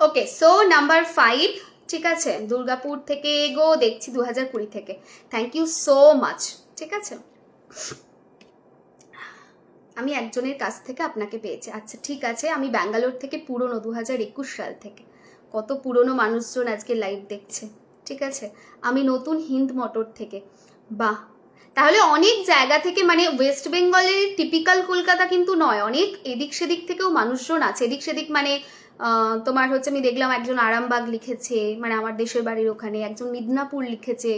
ওকে সো নাম্বার 5, ঠিক আছে, দুর্গাপুর থেকে গো দেখছি 2020 থেকে। থ্যাংক ইউ সো মাচ, ঠিক আছে। আমি একজনের কাছ থেকে আপনাকে পেয়েছি, আচ্ছা ঠিক আছে। আমি ব্যাঙ্গালোর থেকে, পুরনো 2021 সাল থেকে। কত পুরনো মানুষজন আজকে লাইভ দেখছে, ঠিক আছে। আমি নতুন হিন্দ মোটর থেকে। বাহ, তাহলে অনেক জায়গা থেকে, মানে ওয়েস্ট বেঙ্গলের টিপিক্যাল কলকাতা কিন্তু নয়, অনেক এদিক সেদিক থেকেও মানুষজন আছে। এদিক সেদিক মানে তোমার হচ্ছে, আমি দেখলাম একজন আরামবাগ লিখেছে, মানে আমার দেশের বাড়ির ওখানে, একজন মিদনাপুর লিখেছে,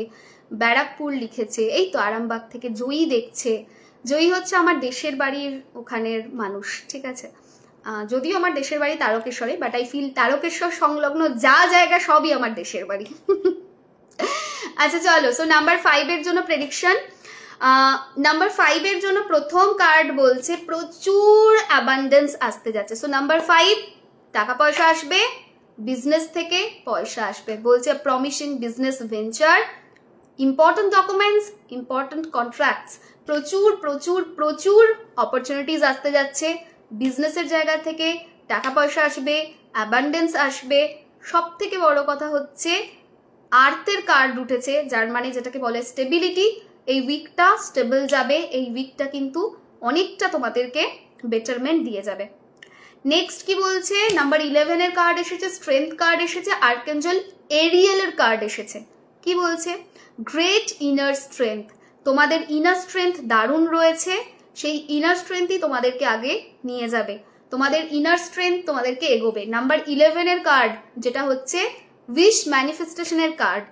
ব্যারাকপুর লিখেছে, এই তো আরামবাগ থেকে জয়ী দেখছে। জয়ী হচ্ছে আমার দেশের বাড়ির ওখানের মানুষ, ঠিক আছে। যদিও আমার দেশের বাড়ি তারকেশ্বরে, বাট আই ফিল তারকেশ্বর সংলগ্ন যা জায়গা সবই আমার দেশের বাড়ি। আচ্ছা চলো, সো নাম্বার 5 এর জন্য প্রেডিকশন। নাম্বার 5 এর জন্য প্রথম কার্ড বলছে প্রচুর অ্যাবান্ডেন্স আসতে যাচ্ছে। সো নাম্বার 5, টাকা পয়সা আসবে, বিজনেস থেকে পয়সা আসবে, বলছে promising business venture, important documents, important contracts, প্রচুর প্রচুর প্রচুর অপরচুনিটিস আসতে যাচ্ছে। বিজনেসের জায়গা থেকে টাকা পয়সা আসবে, অ্যাবান্ডেন্স আসবে। সব থেকে বড় কথা হচ্ছে আর্থের কার্ড উঠেছে, যার মানে যেটাকে বলে স্টেবিলিটি। এই উইকটা স্টেবল যাবে, এই উইকটা কিন্তু অনেকটা তোমাদেরকে বেটারমেন্ট দিয়ে যাবে। নেক্সট কি বলছে, নাম্বার 11 এর কার্ড এসেছে, স্ট্রেংথ কার্ড এসেছে, আর্কেঞ্জেল এরিয়েল এর কার্ড এসেছে। কি বলছে, গ্রেট ইনার স্ট্রেংথ। তোমাদের ইনার স্ট্রেংথ দারুণ রয়েছে, সেই ইনার স্ট্রেংথই তোমাদেরকে আগে নিয়ে যাবে, তোমাদের ইনার স্ট্রেংথ তোমাদেরকে এগোবে। নাম্বার 11 এর কার্ড যেটা হচ্ছে উইশ ম্যানিফেস্টেশনের কার্ড।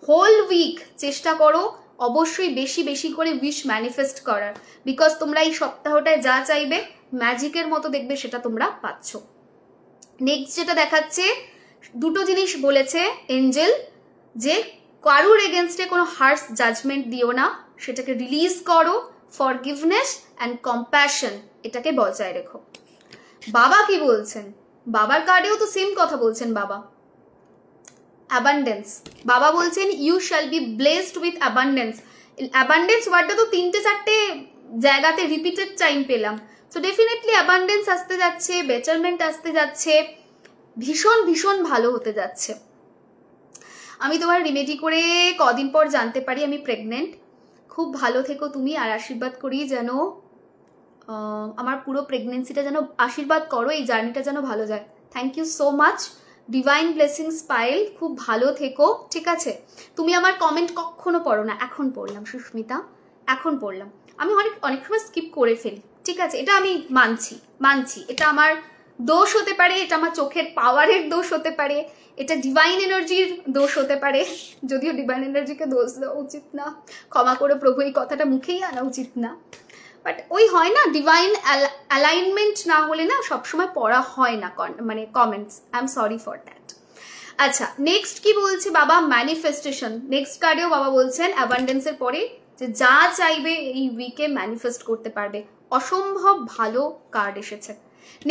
হোল উইক চেষ্টা করো অবশ্যই বেশি বেশি করে উইশ ম্যানিফেস্ট করার, বিকজ তোমরা এই সপ্তাহটায় যা চাইবে ম্যাজিকের মতো দেখবে সেটা তোমরা পাচ্ছ। নেক্সট যেটা দেখাচ্ছে, দুটো জিনিস বলেছে এঞ্জেল, যে কারুর এগেনস্টে কোনো হার্শ জাজমেন্ট দিও না, সেটাকে রিলিজ করো, ফরগিভনেস অ্যান্ড কম্প্যাশন এটাকে বজায় রেখো। বাবা কি বলছেন, বাবার কার্ডেও তো সেম কথা বলছেন বাবা, অ্যাবান্ডেন্স। বাবা বলছেন you shall be blessed with abundance. Abundance ওয়ার্ডটা তো 3-4টে জায়গাতে রিপিটেড টাইম পেলাম। সো ডেফিনেটলি অ্যাবান্ডেন্স আসতে যাচ্ছে, বেটারমেন্ট আসতে যাচ্ছে, ভীষণ ভীষণ ভালো হতে যাচ্ছে। আমি তোমার রিমেডি করে কদিন পর জানতে পারি আমি প্রেগনেন্ট। খুব ভালো থেকো তুমি, আর আশীর্বাদ করি যেন আমার পুরো প্রেগনেন্সিটা যেন, আশীর্বাদ করো এই জার্নিটা যেন ভালো যায়। Thank you so much. Divine blessings Payel, খুব ভালো থেকো, ঠিক আছে? তুমি আমার কমেন্ট কখনো পড়ো না, এখন পড়লাম সুস্মিতা, এখন পড়লাম। আমি অনেক সময় স্কিপ করে ফেলি, ঠিক আছে? এটা আমি মানছি, এটা আমার দোষ হতে পারে, এটা আমার চোখের পাওয়ারের দোষ হতে পারে, এটা ডিভাইন এনার্জির দোষ হতে পারে, যদিও ডিভাইন এনার্জিকে দোষ দেওয়া উচিত না, ক্ষমা করে প্রভু এই কথাটা মুখেই আনা উচিত না, বাট ওই হয় না, ডিভাইন অ্যালাইনমেন্ট না হলে না সবসময় পড়া হয় না মানে comments. I am sorry for that. আচ্ছা, নেক্সট কি বলছে বাবা? ম্যানিফেস্টেশন। নেক্সট কার্ডেও বাবা বলছেন অ্যাবান্ডেন্সের পরে যে যা চাইবে এই উইকে ম্যানিফেস্ট করতে পারবে। অসম্ভব ভালো কার্ড এসেছে।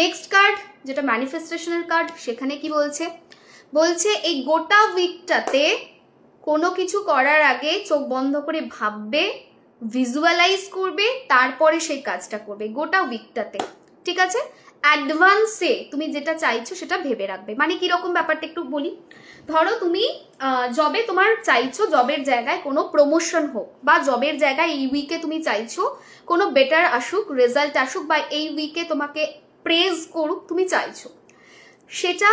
নেক্সট কার্ড যেটা ম্যানিফেস্টেশনের কার্ড, সেখানে কি বলছে? বলছে এই গোটা উইকটাতে কোনো কিছু করার আগে চোখ বন্ধ করে ভাববে, ভিজুয়ালাইজ করবে, তারপরে সেই কাজটা করবে গোটা উইকটাতে, ঠিক আছে? অ্যাডভান্সে তুমি যেটা চাইছো সেটা ভেবে রাখবে। মানে কিরকম ব্যাপারটা একটু বলি। ধরো তুমি জবে তোমার চাইছো, জবের জায়গায় কোনো প্রমোশন হোক, বা জবের জায়গায় এই উইকে তুমি চাইছো কোনো বেটার আসুক, রেজাল্ট আসুক, বা এই উইকে তোমাকে প্রেজ করুক তুমি চাইছো, সেটা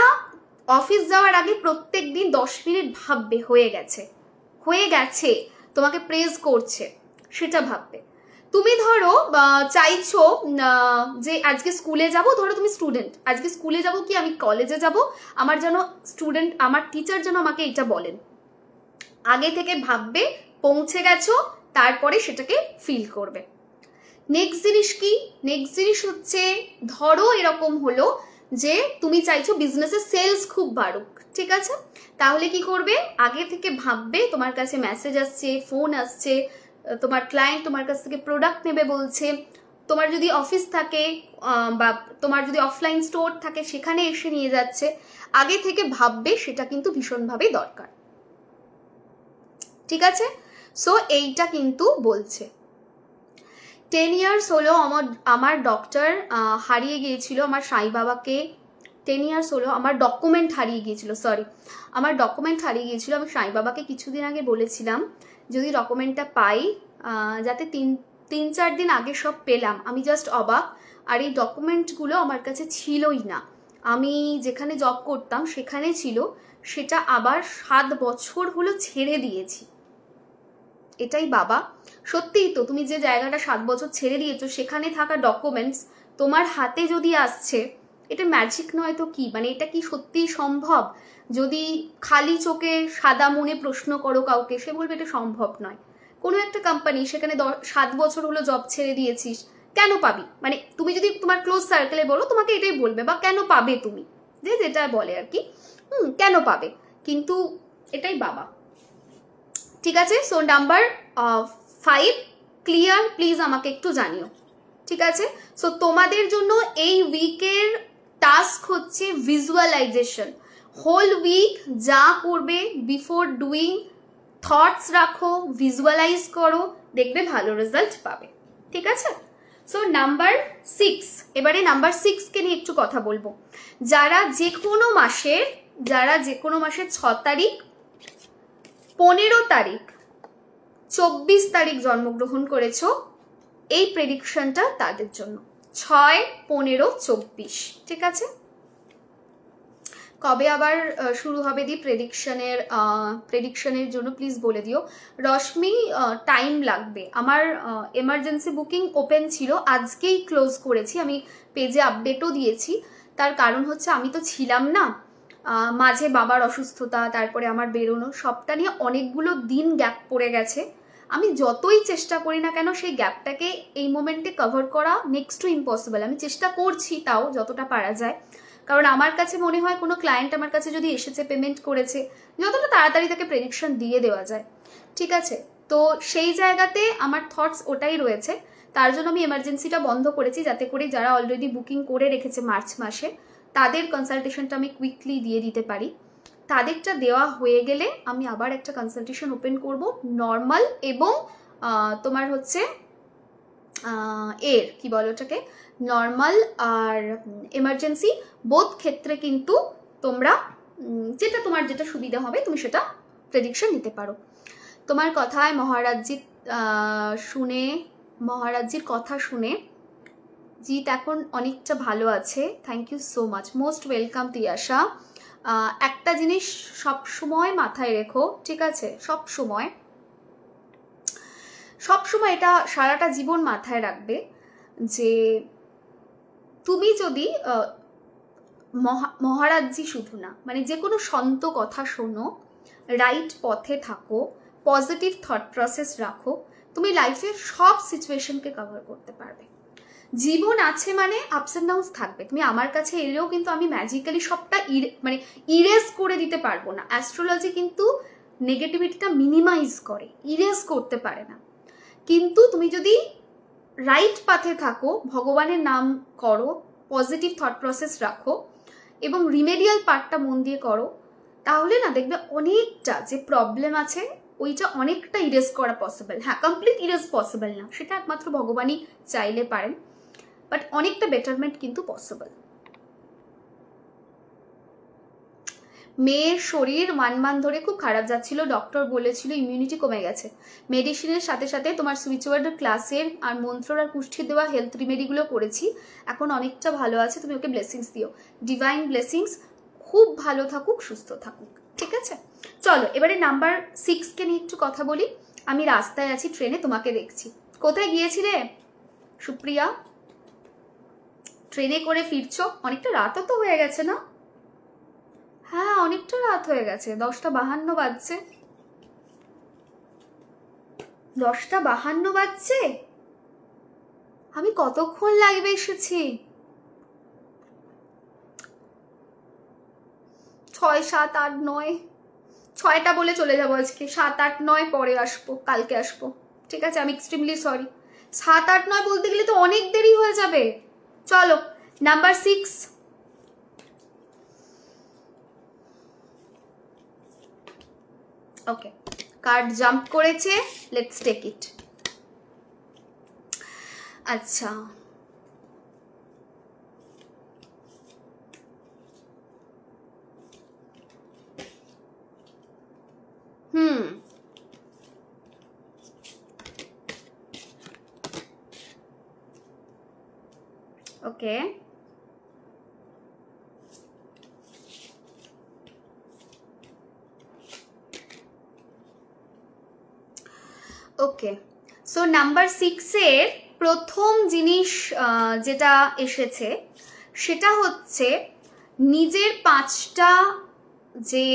অফিস যাওয়ার আগে প্রত্যেক দিন 10 মিনিট ভাববে হয়ে গেছে, তোমাকে প্রেজ করছে, সেটা ভাববে। তুমি ধরো চাইছো যে আজকে স্কুলে যাব, ধরো তুমি স্টুডেন্ট, আজকে স্কুলে যাব কি আমি কলেজে যাব, আমার যেন স্টুডেন্ট, আমার টিচার যেন আমাকে এটা বলেন, আগে থেকে ভাববে, পৌঁছে গেছো, তারপরে সেটাকে ফিল করবে। নেক্সট জিনিস কি? নেক্সট জিনিস হচ্ছে, ধরো এরকম হলো যে তুমি চাইছো বিজনেসের সেলস খুব বাড়ুক, ঠিক আছে? তাহলে কি করবে? আগে থেকে ভাববে, তোমার কাছে মেসেজ আসছে, ফোন আসছে, তোমার ক্লায়েন্ট তোমার কাছ থেকে প্রোডাক্ট নেবে বলছে, তোমার যদি অফিস থাকে বা তোমার যদি অফলাইন স্টোর থাকে সেখানে এসে নিয়ে যাচ্ছে, আগে থেকে ভাববে, সেটা কিন্তু ভীষণভাবে দরকার, ঠিক আছে? সো এইটা কিন্তু বলছে 10 ইয়ার্স হলো আমার ডক্টর হারিয়ে গিয়েছিল, আমার সাই বাবাকে 10 ইয়ার্স হলো, আমার ডকুমেন্ট হারিয়ে গিয়েছিল, আমার ডকুমেন্ট হারিয়ে গিয়েছিল। আমি সাই বাবাকে কিছুদিন আগে বলেছিলাম যদি ডকুমেন্টটা পাই, যাতে 3-4 দিন আগে সব পেলাম, আমি জাস্ট অবাক। আর এই ডকুমেন্টগুলো আমার কাছে ছিলই না, আমি যেখানে জব করতাম সেখানে ছিল, সেটা আবার 7 বছর হলো ছেড়ে দিয়েছি। এটাই বাবা, সত্যিই তো, তুমি যে জায়গাটা 7 বছর ছেড়ে দিয়েছো সেখানে থাকা ডকুমেন্টস তোমার হাতে যদি আসছে, এটা ম্যাজিক নয় তো কি? মানে এটা কি সত্যিই সম্ভব? যদি খালি চোখে সাদা মনে প্রশ্ন করো কাউকে, সে বলবে এটা সম্ভব নয়। কোনো একটা কোম্পানি, সেখানে 7 বছর হলো জব ছেড়ে দিয়েছিস, কেন পাবি? মানে তুমি যদি তোমার ক্লোজ সার্কেলে বলো, তোমাকে এটাই বলবে, বা কেন পাবে তুমি, যেটা বলে আর কি, কেন পাবে? কিন্তু এটাই বাবা, ঠিক আছে? সো নাম্বার 5 ক্লিয়ার, প্লিজ আমাকে একটু জানিও, ঠিক আছে? সো তোমাদের জন্য এই উইকের টাস্ক হচ্ছে ভিজুয়ালাইজেশন। হোল উইক যা করবে, বিফোর ডুইং থটস রাখো, ভিজুয়ালাইজ করো, দেখবে ভালো রেজাল্ট পাবে, ঠিক আছে? সো নাম্বার 6, এবারে নাম্বার 6কে নিয়ে একটু কথা বলবো। যারা যে কোনো মাসের 6 তারিখ, 15 তারিখ, 24 তারিখ জন্মগ্রহণ করেছো, এই প্রেডিকশনটা তাদের জন্য 6, 15, 24, ঠিক আছে? কবে আবার শুরু হবে দি প্রেডিকশনের জন্য প্লিজ বলে দিও। রশ্মি, টাইম লাগবে, আমার এমার্জেন্সি বুকিং ওপেন ছিল, আজকেই ক্লোজ করেছি, আমি পেজে আপডেটও দিয়েছি। তার কারণ হচ্ছে আমি তো ছিলাম না, মাঝে বাবার অসুস্থতা, তারপরে আমার বেরোনো, সবটা নিয়ে অনেকগুলো দিন গ্যাপ পড়ে গেছে। আমি যতই চেষ্টা করি না কেন সেই গ্যাপটাকে এই মোমেন্টে কভার করা নেক্সট টু ইম্পসিবল। আমি চেষ্টা করছি তাও যতটা পারা যায়, কারণ আমার কাছে মনে হয় কোনো ক্লায়েন্ট আমার কাছে যদি এসেছে, পেমেন্ট করেছে, যতটা তাড়াতাড়ি তাকে প্রেডিকশন দিয়ে দেওয়া যায়, ঠিক আছে? তো সেই জায়গাতে আমার থটস ওটাই রয়েছে, তার জন্য আমি এমার্জেন্সিটা বন্ধ করেছি, যাতে করে যারা অলরেডি বুকিং করে রেখেছে মার্চ মাসে, তাদের কনসালটেশনটা আমি কুইকলি দিয়ে দিতে পারি। তাদেরটা দেওয়া হয়ে গেলে আমি আবার একটা কনসালটেশন ওপেন করব, নর্মাল এবং তোমার হচ্ছে কি বলো ওটাকে, নর্মাল আর এমার্জেন্সি, বোথ ক্ষেত্রে কিন্তু তোমরা তোমার যেটা সুবিধা হবে তুমি সেটা প্রেডিকশন নিতে পারো। তোমার কথায় মহারাজজি শুনে, মহারাজজির কথা শুনে জিৎ এখন অনেকটা ভালো আছে। Thank you so much, most welcome Tiasha. একটা জিনিস সব সময় মাথায় রেখো, ঠিক আছে? সব সময় এটা সারাটা জীবন মাথায় রাখবে যে তুমি যদি মহারাজজি শুধু না, মানে যে কোনো সন্ত কথা শোনো, রাইট পথে থাকো, পজিটিভ থট প্রসেস রাখো, তুমি লাইফের সব সিচুয়েশনকে কভার করতে পারবে। জীবন আছে মানে আপস অ্যান্ড ডাউনস থাকবে। তুমি আমার কাছে এলেও কিন্তু আমি ম্যাজিক্যালি সবটা মানে ইরেজ করে দিতে পারবো না। অ্যাস্ট্রোলজি কিন্তু নেগেটিভিটিটা মিনিমাইজ করে, ইরেজ করতে পারে না। কিন্তু তুমি যদি রাইট পাথে থাকো, ভগবানের নাম করো, পজিটিভ থট প্রসেস রাখো এবং রিমেডিয়াল পার্টটা মন দিয়ে করো, তাহলে না দেখবে অনেকটা যে প্রবলেম আছে ওইটা অনেকটা ইরেজ করা পসিবল। হ্যাঁ, কমপ্লিট ইরেজ পসিবল না, সেটা একমাত্র ভগবানই চাইলে পারেন, বাট অনেকটা বেটারমেন্ট কিন্তু পসিবল। মেয়ের শরীর 1 মান্থ ধরে খুব খারাপ যাচ্ছিল, ডক্টর বলেছিল ইমিউনিটি কমে গেছে। মেডিসিনের সাথে সাথে তোমার সুইচওয়ার্ড ক্লাসের আর মন্ত্র আর পুষ্টি দেওয়া হেলথ রিমেডিগুলো করেছি, এখন অনেকটা ভালো আছে। তুমি ওকে ব্লেসিংস দিও, ডিভাইন ব্লেসিংস, খুব ভালো থাকুক, সুস্থ থাকুক, ঠিক আছে? চলো এবারে নাম্বার 6কে নিয়ে একটু কথা বলি। আমি রাস্তায় আছি, ট্রেনে তোমাকে দেখছি। কোথায় গিয়েছিলে সুপ্রিয়া? ট্রেনে করে ফিরছো? অনেকটা রাতও তো হয়ে গেছে না? হ্যাঁ, অনেকটা রাত হয়ে গেছে, 10:52 বাজছে। 10:52 বাজছে। আমি কতক্ষণ লাইভে এসেছি? 6, 7, 8, 9, 6টা বলে চলে যাবো আজকে। 7, 8, 9 পরে আসবো, কালকে আসবো, ঠিক আছে? আমি এক্সট্রিমলি সরি। 7, 8, 9 বলতে গেলে তো অনেক দেরি হয়ে যাবে। চলো নাম্বার 6। ওকে, কার্ড জাম্প করেছে, লেটস টেক ইট। আচ্ছা, ওকে, ওকে। সো নাম্বার 6-এর প্রথম জিনিস যেটা এসেছে সেটা হচ্ছে নিজের 5টা যে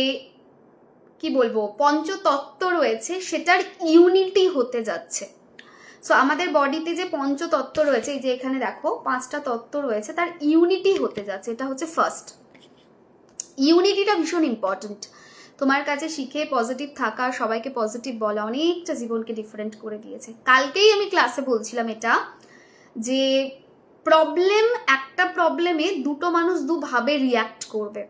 কি বলবো পঞ্চতত্ত্ব রয়েছে সেটার ইউনিটি হতে যাচ্ছে। সো আমাদের বডিতে যে পঞ্চতত্ত্ব রয়েছে, এই যে এখানে দেখো 5টা তত্ত্ব রয়েছে, তার ইউনিটি হতে যাচ্ছে। এটা হচ্ছে ফার্স্ট। ইউনিটিটা ভীষণ ইম্পর্টেন্ট। তোমার কাছে শিখে পজিটিভ থাকা, সবাইকে পজিটিভ বলা অনেকটা জীবনকে ডিফারেন্ট করে দিয়েছে। কালকেই আমি ক্লাসে বলছিলাম এটা, যে একটা প্রবলেমে দুটো মানুষ দুভাবে রিয়াক্ট করবে।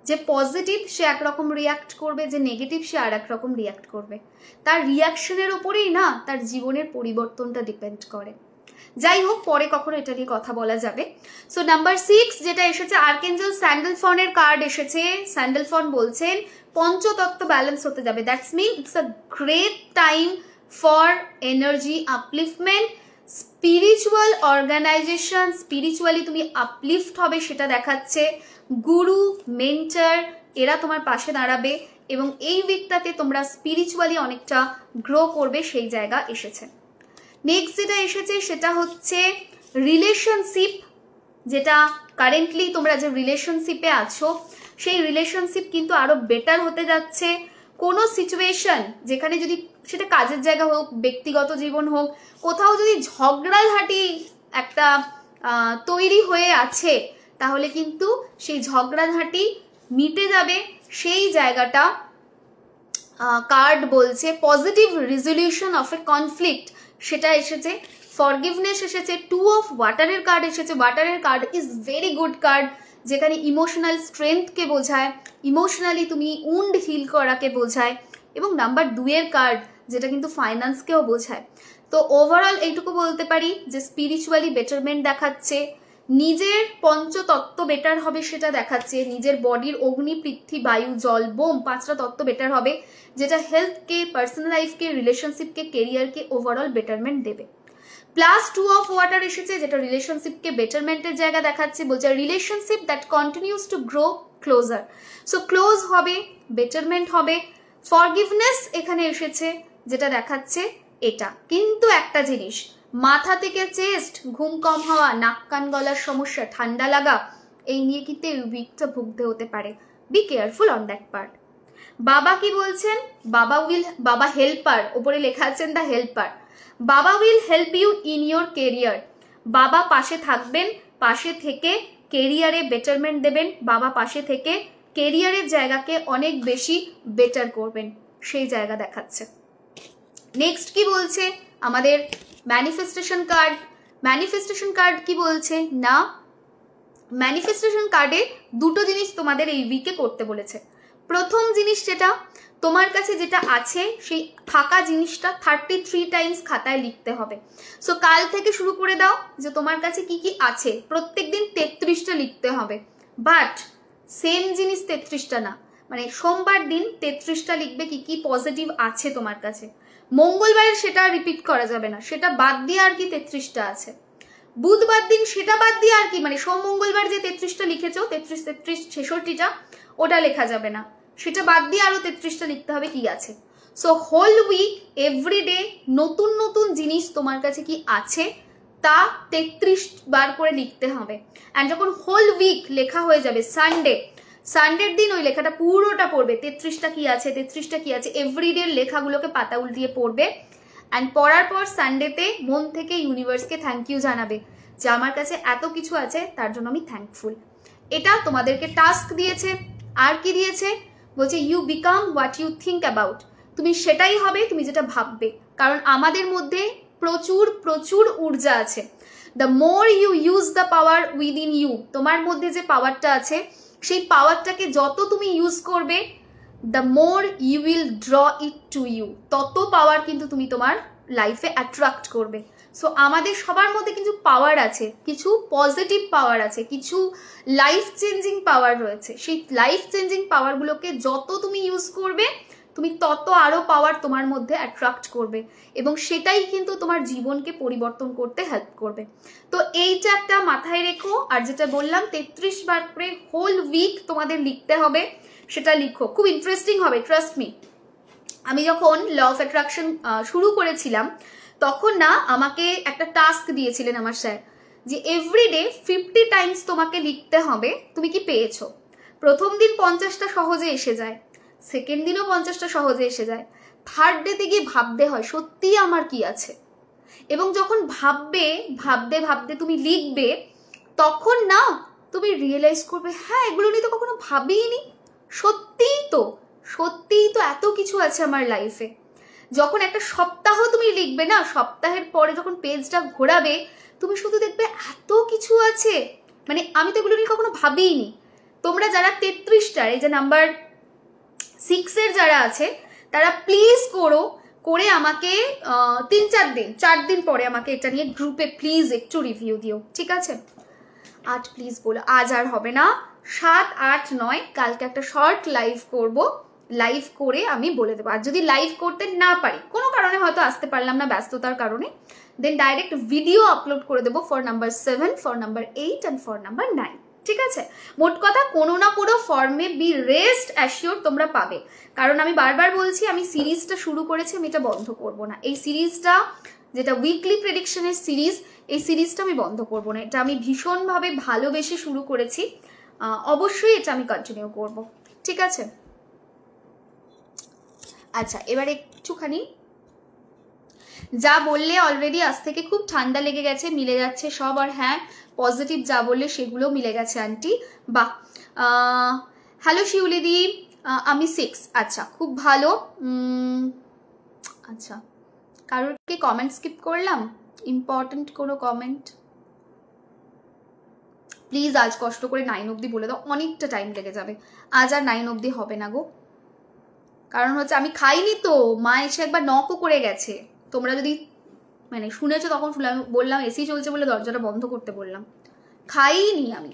যে পজিটিভ সে একরকম রিয়াক্ট করবে, যে নেগেটিভ সে আর একরকম রিয়াক্ট করবে। তার রিয়াকশনের ওপরেই না তার জীবনের পরিবর্তনটা ডিপেন্ড করে। যাই হোক, পরে কখনো এটা নিয়ে কথা বলা যাবে। সো নাম্বার 6 যেটা এসেছে, আর্কেঞ্জেল স্যান্ডেলফনের কার্ড এসেছে। স্যান্ডেলফন বলছেন পঞ্চতত্ত্ব ব্যালেন্স হতে যাবে। That's mean it's a great time for energy upliftment, spiritual organization, spiritually তুমি আপলিফট হবে সেটা দেখাচ্ছে। গুরু, মেন্টর এরা তোমার পাশে দাঁড়াবে এবং এই উইকটাতে তোমরা স্পিরিচুয়ালি অনেকটা গ্রো করবে, সেই জায়গা এসেছে। নেক্সট যেটা এসেছে সেটা হচ্ছে রিলেশনশিপ, যেটা কারেন্টলি তোমরা যে রিলেশনশিপে আছো সেই রিলেশনশিপ কিন্তু আরো বেটার হতে যাচ্ছে। কোনো সিচুয়েশন যেখানে যদি সেটা কাজের জায়গা হোক, ব্যক্তিগত জীবন হোক, কোথাও যদি ঝগড়াঝাটি একটা তৈরি হয়ে আছে, তাহলে কিন্তু সেই ঝগড়াঝাটি মিটে যাবে। সেই জায়গাটা কার্ড বলছে positive resolution of a conflict, সেটা এসেছে। ফরগিভনেস এসেছে। 2 অফ ওয়াটারের কার্ড এসেছে। ওয়াটারের card is very good card, যেখানে ইমোশনাল স্ট্রেংথকে বোঝায়, ইমোশনালি তুমি উন্ড হিল করাকে বোঝায়। এবং নাম্বার 2-এর কার্ড যেটা কিন্তু ফাইন্যান্সকেও বোঝায়। তো ওভারঅল এইটুকু বলতে পারি যে স্পিরিচুয়ালি বেটারমেন্ট দেখাচ্ছে, নিজের পঞ্চতত্ত্ব বেটার হবে সেটা দেখাচ্ছে, নিজের বডির অগ্নি পৃথ্বী বায়ু জল বোম 5টা তত্ত্ব বেটার হবে, যেটা হেলথকে, পার্সোনাল লাইফকে, রিলেশনশিপকে, কেরিয়ারকে ওভারঅল বেটারমেন্ট দেবে। প্লাস 2 অফ ওয়াটার এসেছে, যেটা রিলেশনশিপকে বেটারমেন্টের জায়গা দেখাচ্ছে, বলছে relationship that continues to grow closer. So close হবে, বেটারমেন্ট হবে। ফরগিভনেস এখানে এসেছে, যেটা দেখাচ্ছে এটা। কিন্তু একটা জিনিস, মাথা থেকে চেস্ট, ঘুম কম হওয়া, নাক কান গলার সমস্যা, ঠান্ডা লাগা, এই নিয়ে কিন্তু এই উইকটা ভুগতে হতে পারে। Be careful on that part. বাবা কি বলছেন? বাবা হেল্পার, ওপরে লেখা আছেন দ্য হেল্পার। বাবা will help you in your career. বাবা পাশে থাকবেন, পাশে থেকে কেরিয়ারে বেটারমেন্ট দেবেন, বাবা পাশে থেকে কেরিয়ারের জায়গাকে অনেক বেশি বেটার করবেন, সেই জায়গা দেখাচ্ছে। নেক্সট কি বলছে আমাদের ম্যানিফেস্টেশন কার্ড? ম্যানিফেস্টেশন কার্ড কি বলছে না, ম্যানিফেস্টেশন কার্ডে দুটো জিনিস তোমাদের এই উইকে করতে বলেছে। প্রথম জিনিস যেটা, তোমার কাছে যেটা আছে সেই থাকা জিনিসটা 33 টাইমস খাতায় লিখতে হবে। সো কাল থেকে শুরু করে দাও যে তোমার কাছে কি কি আছে, প্রত্যেকদিন 33টা লিখতে হবে। বাট সেম জিনিস 33টা না, মানে সোমবার দিন 33টা লিখবে কি কি পজিটিভ আছে তোমার কাছে। মঙ্গলবারে সেটা রিপিট করা যাবে না, সেটা বাদ দিয়ে আর কি 33টা আছে। বুধবার দিন সেটা বাদ দিয়ে আর কি, মানে সোম মঙ্গলবার যে 33টা লিখেছো, 33 33 66টা, ওটা লেখা যাবে না, সেটা বাদ দিয়ে আরো 33টা লিখতে হবে কি আছে। সো হোল উইক এভরিডে নতুন নতুন জিনিস তোমার কাছে কি আছে তা 33 বার করে লিখতে হবে। অ্যান্ড যখন হোল উইক লেখা হয়ে যাবে, সানডের দিন ওই লেখাটা পুরোটা পড়বে, 33টা কি আছে, 33টা কি আছে, এভরিডে লেখাগুলোকে পাতা উল্টিয়ে পড়বে। অ্যান্ড পড়ার পর সানডেতে মন থেকে ইউনিভার্সকে থ্যাংক ইউ জানাবে যে আমার কাছে এত কিছু আছে, তার জন্য আমি থ্যাঙ্কফুল। এটা তোমাদেরকে টাস্ক দিয়েছে। আর কি দিয়েছে? বলছে you become what you think about. তুমি সেটাই হবে, তুমি যেটা ভাববে। কারণ আমাদের মধ্যে প্রচুর প্রচুর ঊর্জা আছে। The more you use the power within you, তোমার মধ্যে যে পাওয়ারটা আছে সেই পাওয়ারটাকে যত তুমি ইউজ করবে, the more you will draw it to you, তত পাওয়ার কিন্তু তুমি তোমার লাইফে অ্যাট্রাক্ট করবে। সো আমাদের সবার মধ্যে কিছু পাওয়ার আছে, কিছু পজিটিভ পাওয়ার আছে, কিছু লাইফ চেঞ্জিং পাওয়ার রয়েছে। সেই লাইফ চেঞ্জিং পাওয়ারগুলোকে যত তুমি ইউজ করবে, তুমি তত আরো পাওয়ার তোমার মধ্যে অ্যাট্রাক্ট করবে, এবং সেটাই কিন্তু তোমার জীবনকে পরিবর্তন করতে হেল্প করবে। তো এইটা একটা মাথায় রেখো। আর যেটা বললাম 33 বার করে হোল উইক তোমাদের লিখতে হবে, সেটা লিখো। খুব ইন্টারেস্টিং হবে, ট্রাস্ট মি। আমি যখন ল অফ অ্যাট্রাকশন শুরু করেছিলাম তখন না আমাকে একটা টাস্ক দিয়েছিলেন আমার স্যার, যে এভরিডে 50 টাইমস তোমাকে লিখতে হবে তুমি কি পেয়েছো। প্রথম দিন 50টা সহজে এসে যায়, সেকেন্ড দিনও 50টা সহজে এসে যায়, থার্ড ডেতে গিয়ে ভাবতে হয় সত্যি আমার কি আছে। এবং যখন ভাবতে ভাবতে তুমি লিখবে, তখন না তুমি রিয়েলাইজ করবে হ্যাঁ এগুলো নিয়ে তো কখনো ভাবিনি, সত্যিই তো এত কিছু আছে আমার লাইফে। যখন একটা সপ্তাহ তুমি লিখবে না, সপ্তাহের পরে যখন পেজটা ঘোরাবে তুমি শুধু দেখবে এত কিছু আছে, মানে আমি তো এগুলো নিয়ে কখনো ভাবিনি। তোমরা যারা 33টার এই যে নাম্বার 6 এর যারা আছে তারা প্লিজ করে আমাকে 4 দিন পরে আমাকে এটা নিয়ে গ্রুপে প্লিজ একটু রিভিউ দিও, ঠিক আছে? 8 প্লিজ বলো, আজ আর হবে না, 7, 8, 9 কালকে একটা শর্ট লাইভ করব, লাইভ করে আমি বলে দেবো। আর যদি লাইভ করতে না পারি, কোনো কারণে হয়তো আসতে পারলাম না ব্যস্ততার কারণে, দেন ডাইরেক্ট ভিডিও আপলোড করে দেবো for number 7, for number 8 and for number 9, ঠিক আছে? মোট কথা কোনো না কোনো ফর্মে বি রেস্ট অ্যাসিওর তোমরা পাবে। কারণ আমি বারবার বলছি আমি সিরিজটা শুরু করেছি, আমি এটা বন্ধ করব না। এই সিরিজটা যেটা উইকলি প্রেডিকশনের সিরিজ, এই সিরিজটা আমি বন্ধ করব না। এটা আমি ভীষণভাবে ভালোবেসে শুরু করেছি, অবশ্যই এটা আমি কন্টিনিউ করব, ঠিক আছে? আচ্ছা, এবার একটুখানি যা বললে অলরেডি আজ থেকে খুব ঠান্ডা লেগে গেছে, মিলে যাচ্ছে সব। আর হ্যাঁ, পজিটিভ যা বললে সেগুলো মিলে গেছে আন্টি, বাহ। হ্যালো শিউলিদি, আমি 6, আচ্ছা খুব ভালো। আচ্ছা, কারোর কি কমেন্ট স্কিপ করলাম? ইম্পর্টেন্ট কোনো কমেন্ট প্লিজ আজ কষ্ট করে 9 অবধি বলে দাও, অনেকটা টাইম লেগে যাবে। আজ আর 9 অবধি হবে না গো, কারণ হচ্ছে আমি খাইনি তো, মা এসে একবার নকও করে গেছে। তোমরা যদি মানে শুনেছো তখন বললাম এসি চলছে বলে দরজাটা বন্ধ করতে বললাম, খাইনি আমি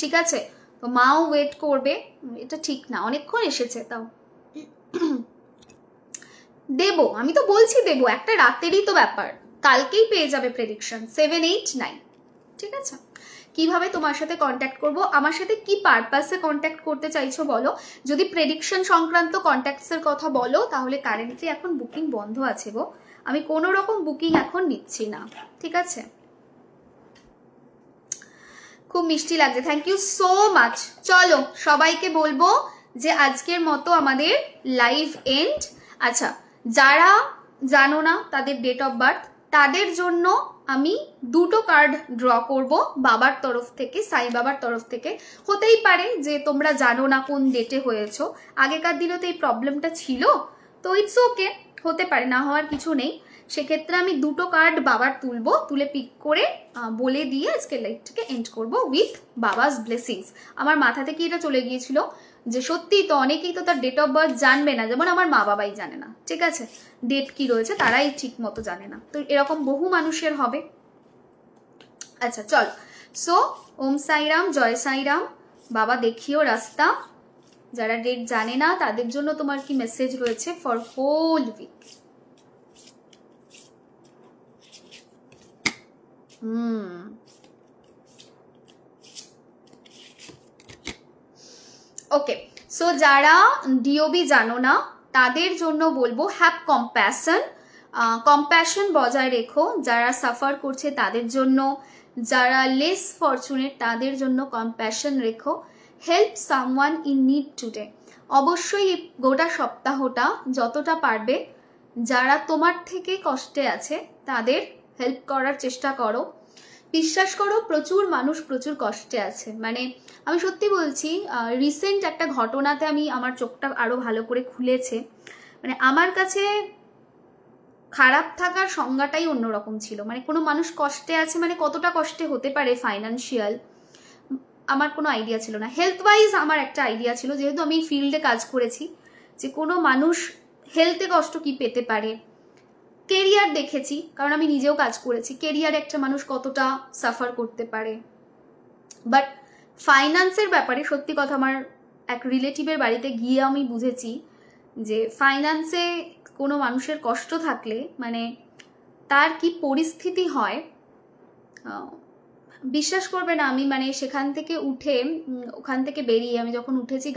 ঠিক আছে। তো মাও ওয়েট করবে, এটা ঠিক না, অনেকক্ষণ এসেছে তাও। দেবো, আমি তো বলছি দেবো, একটা রাতেরই তো ব্যাপার, কালকেই পেয়ে যাবে প্রেডিকশন 7, 8, 9 ঠিক আছে। কিভাবে তোমার সাথে কন্ট্যাক্ট করব, আমার সাথে কি পারপাসে কন্ট্যাক্ট করতে চাইছো বলো। যদি প্রেডিকশন সংক্রান্ত কন্ট্যাক্টসের কথা বলো তাহলে কারেন্টলি এখন বুকিং বন্ধ আছে গো, আমি কোনো রকম বুকিং এখন নিচ্ছি না, ঠিক আছে। খুব মিষ্টি লাগছে, থ্যাংক ইউ সো মাচ। চলো সবাইকে বলবো যে আজকের মতো আমাদের লাইভ এন্ড। আচ্ছা, যারা জানো না তাদের ডেট অফ বার্থ, তাদের জন্য আমি দুটো কার্ড ড্র করব বাবার তরফ থেকে, সাই বাবার তরফ থেকে। হতেই পারে যে তোমরা জানো না কোন ডেটে হয়েছো, আগেকার দিনে তো এই প্রবলেমটা ছিল, তো ইটস ওকে, হতে পারে, না হওয়ার কিছু নেই। সেক্ষেত্রে আমি দুটো কার্ড বাবার তুলবো, তুলে পিক করে বলে দিয়ে আজকে লাইভটাকে এন্ড করব উইথ বাবাস ব্লেসিংস। আমার মাথা থেকে এটা চলে গিয়েছিল যে সত্যি তো অনেকেই তো তার ডেট অফ বার্থ জানবে না, যেমন আমার মা বাবাই জানে না, ঠিক আছে, ডেট কি রয়েছে তারাই ঠিক মতো জানে না, তো এরকম বহু মানুষের হবে। আচ্ছা চল, সো ওম সাইরাম, জয় সাইরাম, বাবা দেখিও রাস্তা। যারা ডেট জানে না তাদের জন্য তোমার কি মেসেজ রয়েছে for whole week. Okay, so যারা ডিওবি জানো না তাদের জন্য বলবো হ্যাভ কম্প্যাশন, কম্প্যাশন বজায় রেখো। যারা সাফার করছে তাদের জন্য, যারা লেস ফরচুনেট তাদের জন্য কম্প্যাশন রেখো। Help someone in need today. অবশ্যই গোটা সপ্তাহটা যতটা পারবে যারা তোমার থেকে কষ্টে আছে তাদের হেল্প করার চেষ্টা করো। বিশ্বাস করো প্রচুর মানুষ প্রচুর কষ্টে আছে, মানে আমি সত্যি বলছি, রিসেন্ট একটা ঘটনাতে আমি আমার চোখটা আরো ভালো করে খুলেছে। মানে আমার কাছে খারাপ থাকার সংজ্ঞাটাই অন্যরকম ছিল, মানে কোনো মানুষ কষ্টে আছে মানে কতটা কষ্টে হতে পারে ফাইন্যান্সিয়াল, আমার কোনো আইডিয়া ছিল না। হেলথ ওয়াইজ আমার একটা আইডিয়া ছিল, যেহেতু আমি ফিল্ডে কাজ করেছি, যে কোনো মানুষ হেলথে কষ্ট কি পেতে পারে। কেরিয়ার দেখেছি, কারণ আমি নিজেও কাজ করেছি, কেরিয়ার একটা মানুষ কতটা সাফার করতে পারে। বাট ফাইন্যান্সের ব্যাপারে সত্যি কথা, আমার এক রিলেটিভের বাড়িতে গিয়ে আমি বুঝেছি যে ফাইন্যান্সে কোনো মানুষের কষ্ট থাকলে মানে তার কি পরিস্থিতি হয় বিশ্বাস করবে না। আমি মানে সেখান থেকে উঠে, ওখান থেকে বেরিয়ে আমি যখন উঠেছি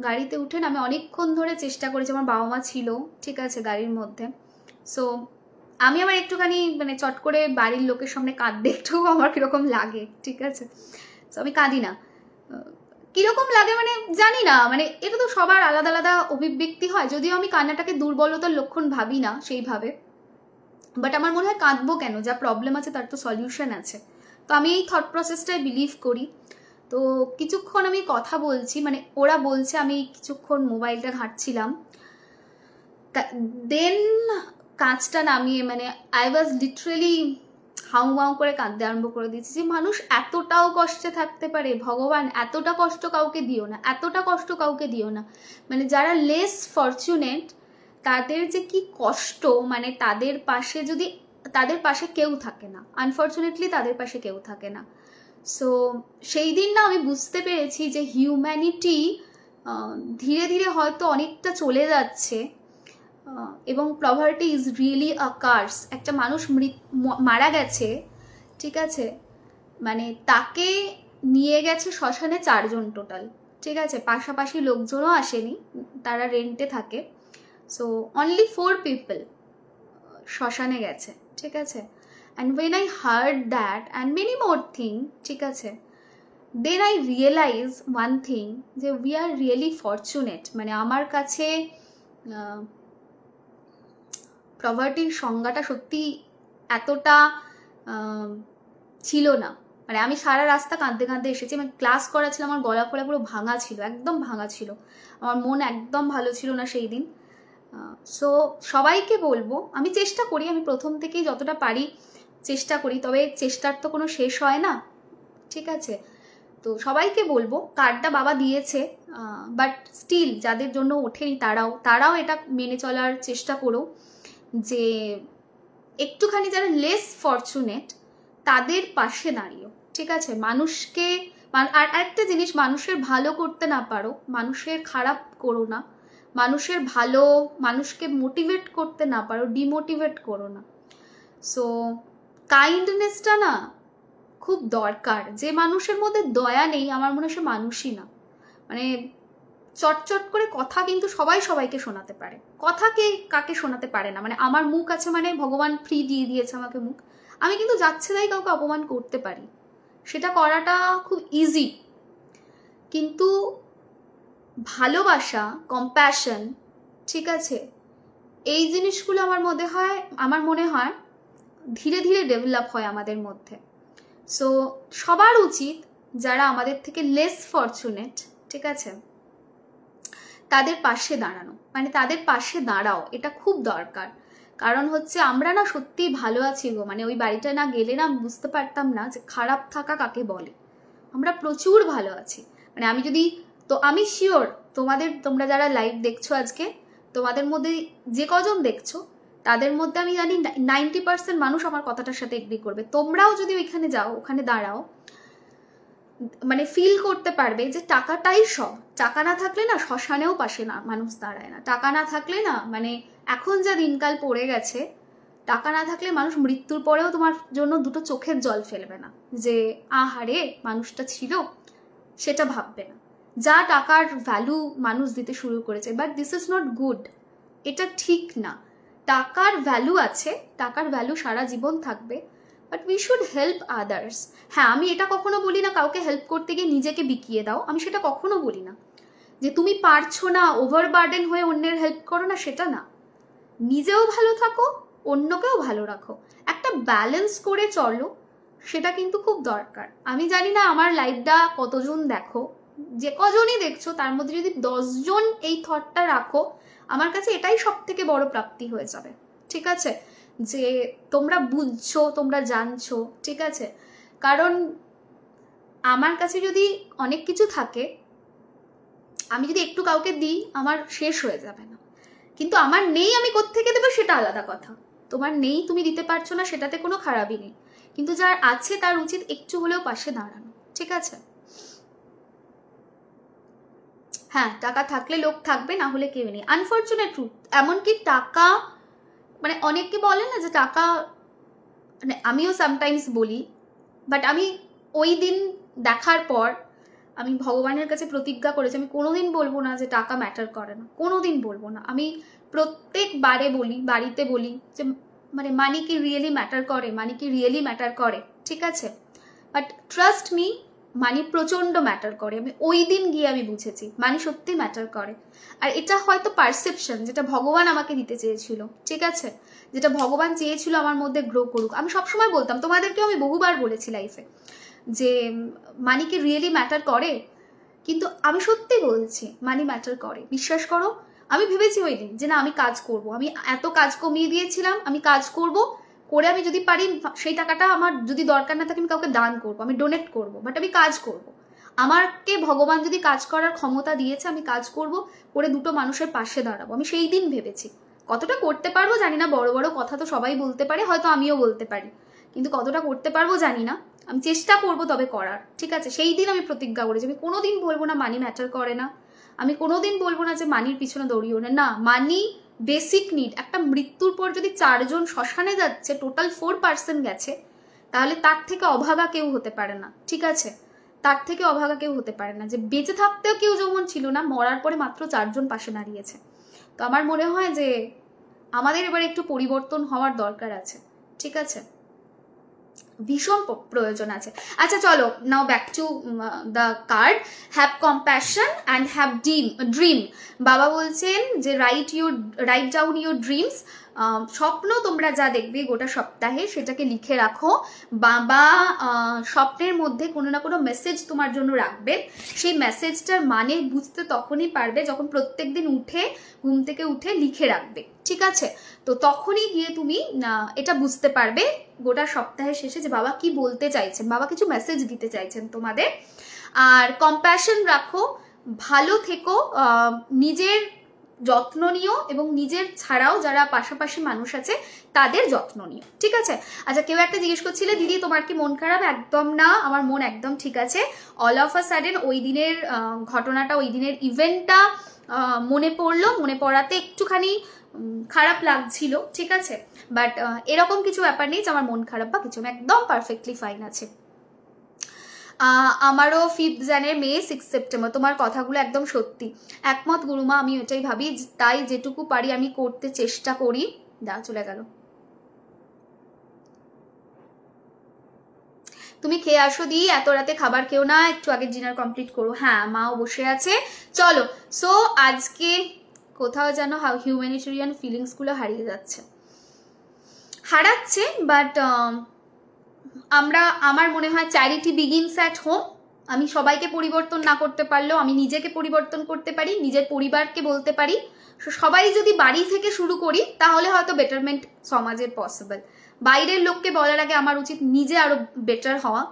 গাড়িতে উঠে না আমি অনেকক্ষণ ধরে চেষ্টা করেছি, আমার বাবা মা ছিল ঠিক আছে গাড়ির মধ্যে, সো আমি আবার একটুখানি মানে চট করে বাড়ির লোকের সামনে কাঁদতে একটু আমার কিরকম লাগে, ঠিক আছে, সো আমি কাঁদি না। কিরকম লাগে মানে জানি না, মানে এটা তো সবার আলাদা আলাদা অভিব্যক্তি হয়, যদিও আমি কান্নাটাকে দুর্বলতার লক্ষণ ভাবি না সেইভাবে, বাট আমার মনে হয় কাঁদবো কেন, যা প্রবলেম আছে তার তো সলিউশন আছে। তো আমি এই থট প্রসেসটাই বিলিভ করি। তো কিছুক্ষণ আমি কথা বলছি, মানে ওরা বলছে, আমি কিছুক্ষণ মোবাইলটা ঘাঁটছিলাম, দেন কাঁচটা নামিয়ে মানে আই ওয়াজ লিটারেলি হাউ মাউ করে কাঁদতে আরম্ভ করে দিয়েছি যে মানুষ এতটাও কষ্টে থাকতে পারে, ভগবান এতটা কষ্ট কাউকে দিও না, এতটা কষ্ট কাউকে দিও না। মানে যারা লেস ফরচুনেট তাদের যে কি কষ্ট, মানে তাদের পাশে কেউ থাকে না, আনফর্চুনেটলি তাদের পাশে কেউ থাকে না। সো সেই দিন না আমি বুঝতে পেরেছি যে হিউম্যানিটি ধীরে ধীরে হয়তো অনেকটা চলে যাচ্ছে, এবং poverty is really a curse. একটা মানুষ মারা গেছে, ঠিক আছে, মানে তাকে নিয়ে গেছে শ্মশানে 4 জন টোটাল, ঠিক আছে, পাশাপাশি লোকজনও আসেনি, তারা রেন্টে থাকে, সো অনলি 4 পিপল শ্মশানে গেছে, ঠিক আছে। And when I heard that and many more thing, ঠিক আছে, then I realize one thing যে উই আর রিয়েলি ফরচুনেট। মানে আমার কাছে পভার্টির সংজ্ঞাটা সত্যি এতটা ছিল না। মানে আমি সারা রাস্তা কাঁদতে কাঁদতে এসেছি, আমি ক্লাস করা ছিল, আমার গলা ফলা পুরো ভাঙা ছিল, একদম ভাঙা ছিল, আমার মন একদম ভালো ছিল না সেই দিন। সো সবাইকে বলবো, আমি চেষ্টা করি, আমি প্রথম থেকেই যতটা পারি চেষ্টা করি, তবে চেষ্টার তো কোনো শেষ হয় না, ঠিক আছে। তো সবাইকে বলবো কার্ডটা বাবা দিয়েছে, বাট স্টিল যাদের জন্য ওঠেনি তারাও এটা মেনে চলার চেষ্টা করো যে একটুখানি যারা লেস ফরচুনেট তাদের পাশে দাঁড়িয়েও, ঠিক আছে? মানুষকে আর একটা জিনিস, মানুষের ভালো করতে না পারো, মানুষের খারাপ করো না, মানুষের ভালো, মানুষকে মোটিভেট করতে না পারো, ডিমোটিভেট করো না। সো কাইন্ডনেসটা না খুব দরকার। যে মানুষের মধ্যে দয়া নেই আমার মনে হয় সে মানুষই না। মানে চটচট করে কথা কিন্তু সবাই সবাইকে শোনাতে পারে, কথা কে কাকে শোনাতে পারে না। মানে আমার মুখ আছে মানে ভগবান ফ্রি দিয়ে দিয়েছে আমাকে মুখ, আমি কিন্তু যাচ্ছে তাই কাউকে অপমান করতে পারি, সেটা করাটা খুব ইজি। কিন্তু ভালোবাসা, কম্প্যাশন, ঠিক আছে, এই জিনিসগুলো আমার মনে হয় ধীরে ধীরে ডেভেলপ হয় আমাদের মধ্যে। সো সবার উচিত যারা আমাদের থেকে লেস ফরচুনেট, ঠিক আছে, তাদের পাশে দাঁড়ানো, মানে তাদের পাশে দাঁড়াও, এটা খুব দরকার। কারণ হচ্ছে আমরা না সত্যিই ভালো আছি গো, মানে ওই বাড়িটা না গেলে না বুঝতে পারতাম না যে খারাপ থাকা কাকে বলে। আমরা প্রচুর ভালো আছি। মানে আমি শিওর তোমরা যারা লাইভ দেখছো আজকে, তোমাদের মধ্যে যে কজন দেখছো তাদের মধ্যে আমি জানি 90% মানুষ আমার কথাটার সাথে এগ্রি করবে। তোমরাও যদি ওইখানে যাও, ওখানে দাঁড়াও, মানে ফিল করতে পারবে যে টাকাটাই সব। টাকা না থাকলে না শ্মশানেও পাশে না মানুষ দাঁড়ায় না। টাকা না থাকলে না, মানে এখন যা দিনকাল পড়ে গেছে, টাকা না থাকলে মানুষ মৃত্যুর পরেও তোমার জন্য দুটো চোখের জল ফেলবে না, যে আহারে মানুষটা ছিল, সেটা ভাববে না। যা টাকার ভ্যালু মানুষ দিতে শুরু করেছে, but this is not good, এটা ঠিক না। টাকার ভ্যালু আছে, টাকার ভ্যালু সারা জীবন থাকবে, but we should help others. হ্যাঁ, আমি এটা কখনো বলি না কাউকে হেল্প করতে গিয়ে নিজেকে বিকিয়ে দাও, আমি সেটা কখনো বলি না। যে তুমি পারছো না, ওভারবার্ডেন হয়ে অন্যের হেল্প করো না, সেটা না। নিজেও ভালো থাকো, অন্যকেও ভালো রাখো, একটা ব্যালেন্স করে চলো, সেটা কিন্তু খুব দরকার। আমি জানি না আমার লাইভটা কতজন দেখো, যে কজনই দেখছো তার মধ্যে যদি 10 জন এই থটটা রাখো, আমার কাছে এটাই সব থেকে বড় প্রাপ্তি হয়ে যাবে। ঠিক আছে, যে তোমরা বুঝছো, তোমরা জানছো, ঠিক আছে। কারণ আমার কাছে যদি অনেক কিছু থাকে, আমি যদি একটু কাউকে দিই আমার শেষ হয়ে যাবে না। কিন্তু আমার নেই, আমি কোত্থেকে দেবো সেটা আলাদা কথা। তোমার নেই, তুমি দিতে পারছো না, সেটাতে কোনো খারাপই নেই। কিন্তু যার আছে তার উচিত একটু হলেও পাশে দাঁড়ানো, ঠিক আছে। হ্যাঁ, টাকা থাকলে লোক থাকবে, না হলে কেউ নেই, আনফরচুনেট ট্রুথ। এমনকি টাকা, মানে অনেকে বলে না যে টাকা, মানে আমিও সামটাইমস বলি, বাট আমি ওই দিন দেখার পর আমি ভগবানের কাছে প্রতিজ্ঞা করেছি আমি কোনোদিন বলবো না যে টাকা ম্যাটার করে না, কোনোদিন বলবো না। আমি প্রত্যেকবারে বলি, বাড়িতে বলি যে মানে মানি কি রিয়েলি ম্যাটার করে, মানি কি রিয়েলি ম্যাটার করে, ঠিক আছে। বাট ট্রাস্ট মি, মানি প্রচন্ড ম্যাটার করে। আমি ওই দিন গিয়ে আমি বুঝেছি মানি সত্যি ম্যাটার করে। আর এটা হয়তো পারসেপশন, যেটা ভগবান আমাকে দিতে চেয়েছিল, ঠিক আছে, যেটা ভগবান চেয়েছিল আমার মধ্যে গ্রো করুক। আমি সবসময় বলতাম, তোমাদেরকেও আমি বহুবার বলেছি লাইফে, যে মানি কি রিয়েলি ম্যাটার করে, কিন্তু আমি সত্যি বলছি মানি ম্যাটার করে, বিশ্বাস করো। আমি ভেবেছি ওই দিন যে না আমি কাজ করব, আমি এত কাজ কমিয়ে দিয়েছিলাম, আমি কাজ করব, করে আমি যদি পারি সেই টাকাটা আমার যদি দরকার না থাকে আমি কাউকে দান করব, আমি ডোনেট করব, বাট আমি কাজ করব। আমাকে ভগবান যদি কাজ করার ক্ষমতা দিয়েছে, আমি কাজ করব, করে দুটো মানুষের পাশে দাঁড়াবো। আমি সেই দিন ভেবেছি। কতটা করতে পারবো জানি না, বড় বড় কথা তো সবাই বলতে পারে, হয়তো আমিও বলতে পারি, কিন্তু কতটা করতে পারবো জানি না। আমি চেষ্টা করব তবে করার, ঠিক আছে। সেই দিন আমি প্রতিজ্ঞা করেছি আমি কোনোদিন বলবো না মানি ম্যাটার করে না, আমি কোনোদিন বলবো না যে মানির পিছনে দৌড়িও না, না, মানি বেসিক নিড। একটা মৃত্যুর পর যদি 4 জন শ্মশানে যাচ্ছে, টোটাল 4% গেছে, তাহলে তার থেকে অভাগা কেউ হতে পারে না, ঠিক আছে। তার থেকে অভাগা কেউ হতে পারে না, যে বেঁচে থাকতেও কেউ যেমন ছিল না, মরার পরে মাত্র 4 জন পাশে দাঁড়িয়েছে। তো আমার মনে হয় যে আমাদের এবার একটু পরিবর্তন হওয়ার দরকার আছে, ঠিক আছে, ভীষণ প্রয়োজন আছে। আচ্ছা চলো, now back to the card. Have compassion and have dream. বাবা বলছেন যে রাইট ডাউন ইউর ড্রিমস। স্বপ্ন তোমরা যা দেখবে গোটা সপ্তাহে সেটাকে লিখে রাখো। বাবা স্বপ্নের মধ্যে কোনো না কোনো মেসেজ তোমার জন্য রাখবেন। সেই মেসেজটার মানে বুঝতে তখনই পারবে যখন প্রত্যেকদিন ঘুম থেকে উঠে লিখে রাখবে, ঠিক আছে। তো তখনই গিয়ে তুমি এটা বুঝতে পারবে গোটা সপ্তাহের শেষে যে বাবা কি বলতে চাইছেন, বাবা কিছু মেসেজ দিতে চাইছেন তোমাদের। আর কম্প্যাশন রাখো, ভালো থেকো, নিজের যত্ন নিও এবং নিজের ছাড়াও যারা পাশাপাশি মানুষ আছে তাদের যত্ন নিও, ঠিক আছে? আচ্ছা, কেউ একটা জিজ্ঞেস করছিলে দিদি তোমার কি মন খারাপ? একদম না, আমার মন একদম ঠিক আছে। অল অফ আ সাডেন ওই দিনের ঘটনাটা, ওই দিনের ইভেন্টটা মনে পড়লো, মনে পড়াতে একটুখানি খারাপ লাগছিল, ঠিক আছে? বাট এরকম কিছু ব্যাপার নেই যে আমার মন খারাপ বা কিছু, একদম পারফেক্টলি ফাইন আছে। আমারও 5th জানুয়ারি, মে 6 সেপ্টেম্বর। তোমার কথাগুলো একদম সত্যি, একমত গুরুমা, আমি এটাই ভাবি, তাই যেটুকু পারি আমি করতে চেষ্টা করি। চলে গেল। তুমি খেয়ে আসো দি, এত রাতে খাবার খেও না, একটু আগে ডিনার কমপ্লিট করো। হ্যাঁ, মাও বসে আছে। চলো, সো আজকে কোথাও যেন হিউম্যানিটেরিয়ান ফিলিংসগুলো হারিয়ে যাচ্ছে, হারাচ্ছে, বাট আমার মনে হয় চ্যারিটি বিগিনস অ্যাট হোম। আমি সবাইকে পরিবর্তন না করতে পারলেও আমি নিজেকে পরিবর্তন করতে পারি, নিজের পরিবারকে বলতে পারি। সবাই যদি বাড়ি থেকে শুরু করি তাহলে হয়তো বেটারমেন্ট সমাজের পসিবল। বাইরের লোককে বলার আগে আমার উচিত নিজে আরো বেটার হওয়া,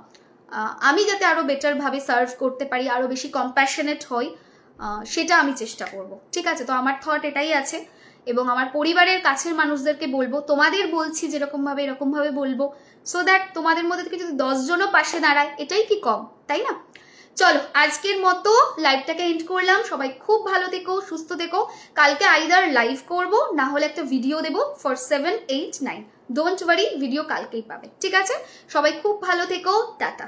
আমি যাতে আরো বেটার ভাবে সার্ভ করতে পারি, আরো বেশি কম্প্যাশনেট হই, সেটা আমি চেষ্টা করব, ঠিক আছে? তো আমার থট এটাই আছে এবং আমার পরিবারের কাছের মানুষদেরকে বলবো, তোমাদের বলছি যেরকম ভাবে এরকম ভাবে বলবো, সো দ্যাট তোমাদের মধ্যে থেকে যদি 10 জনও পাশে দাঁড়ায় এটাই কি কম, তাই না? চলো, আজকের মতো লাইভটাকে এন্ড করলাম। সবাই খুব ভালো থেকো, সুস্থ থেকো। কালকে আইদার লাইভ করব, না হলে একটা ভিডিও দেবো ফর 7, 8, 9। ডোন্ট ওয়ারি, ভিডিও কালকেই পাবে, ঠিক আছে? সবাই খুব ভালো থেকো, টাটা।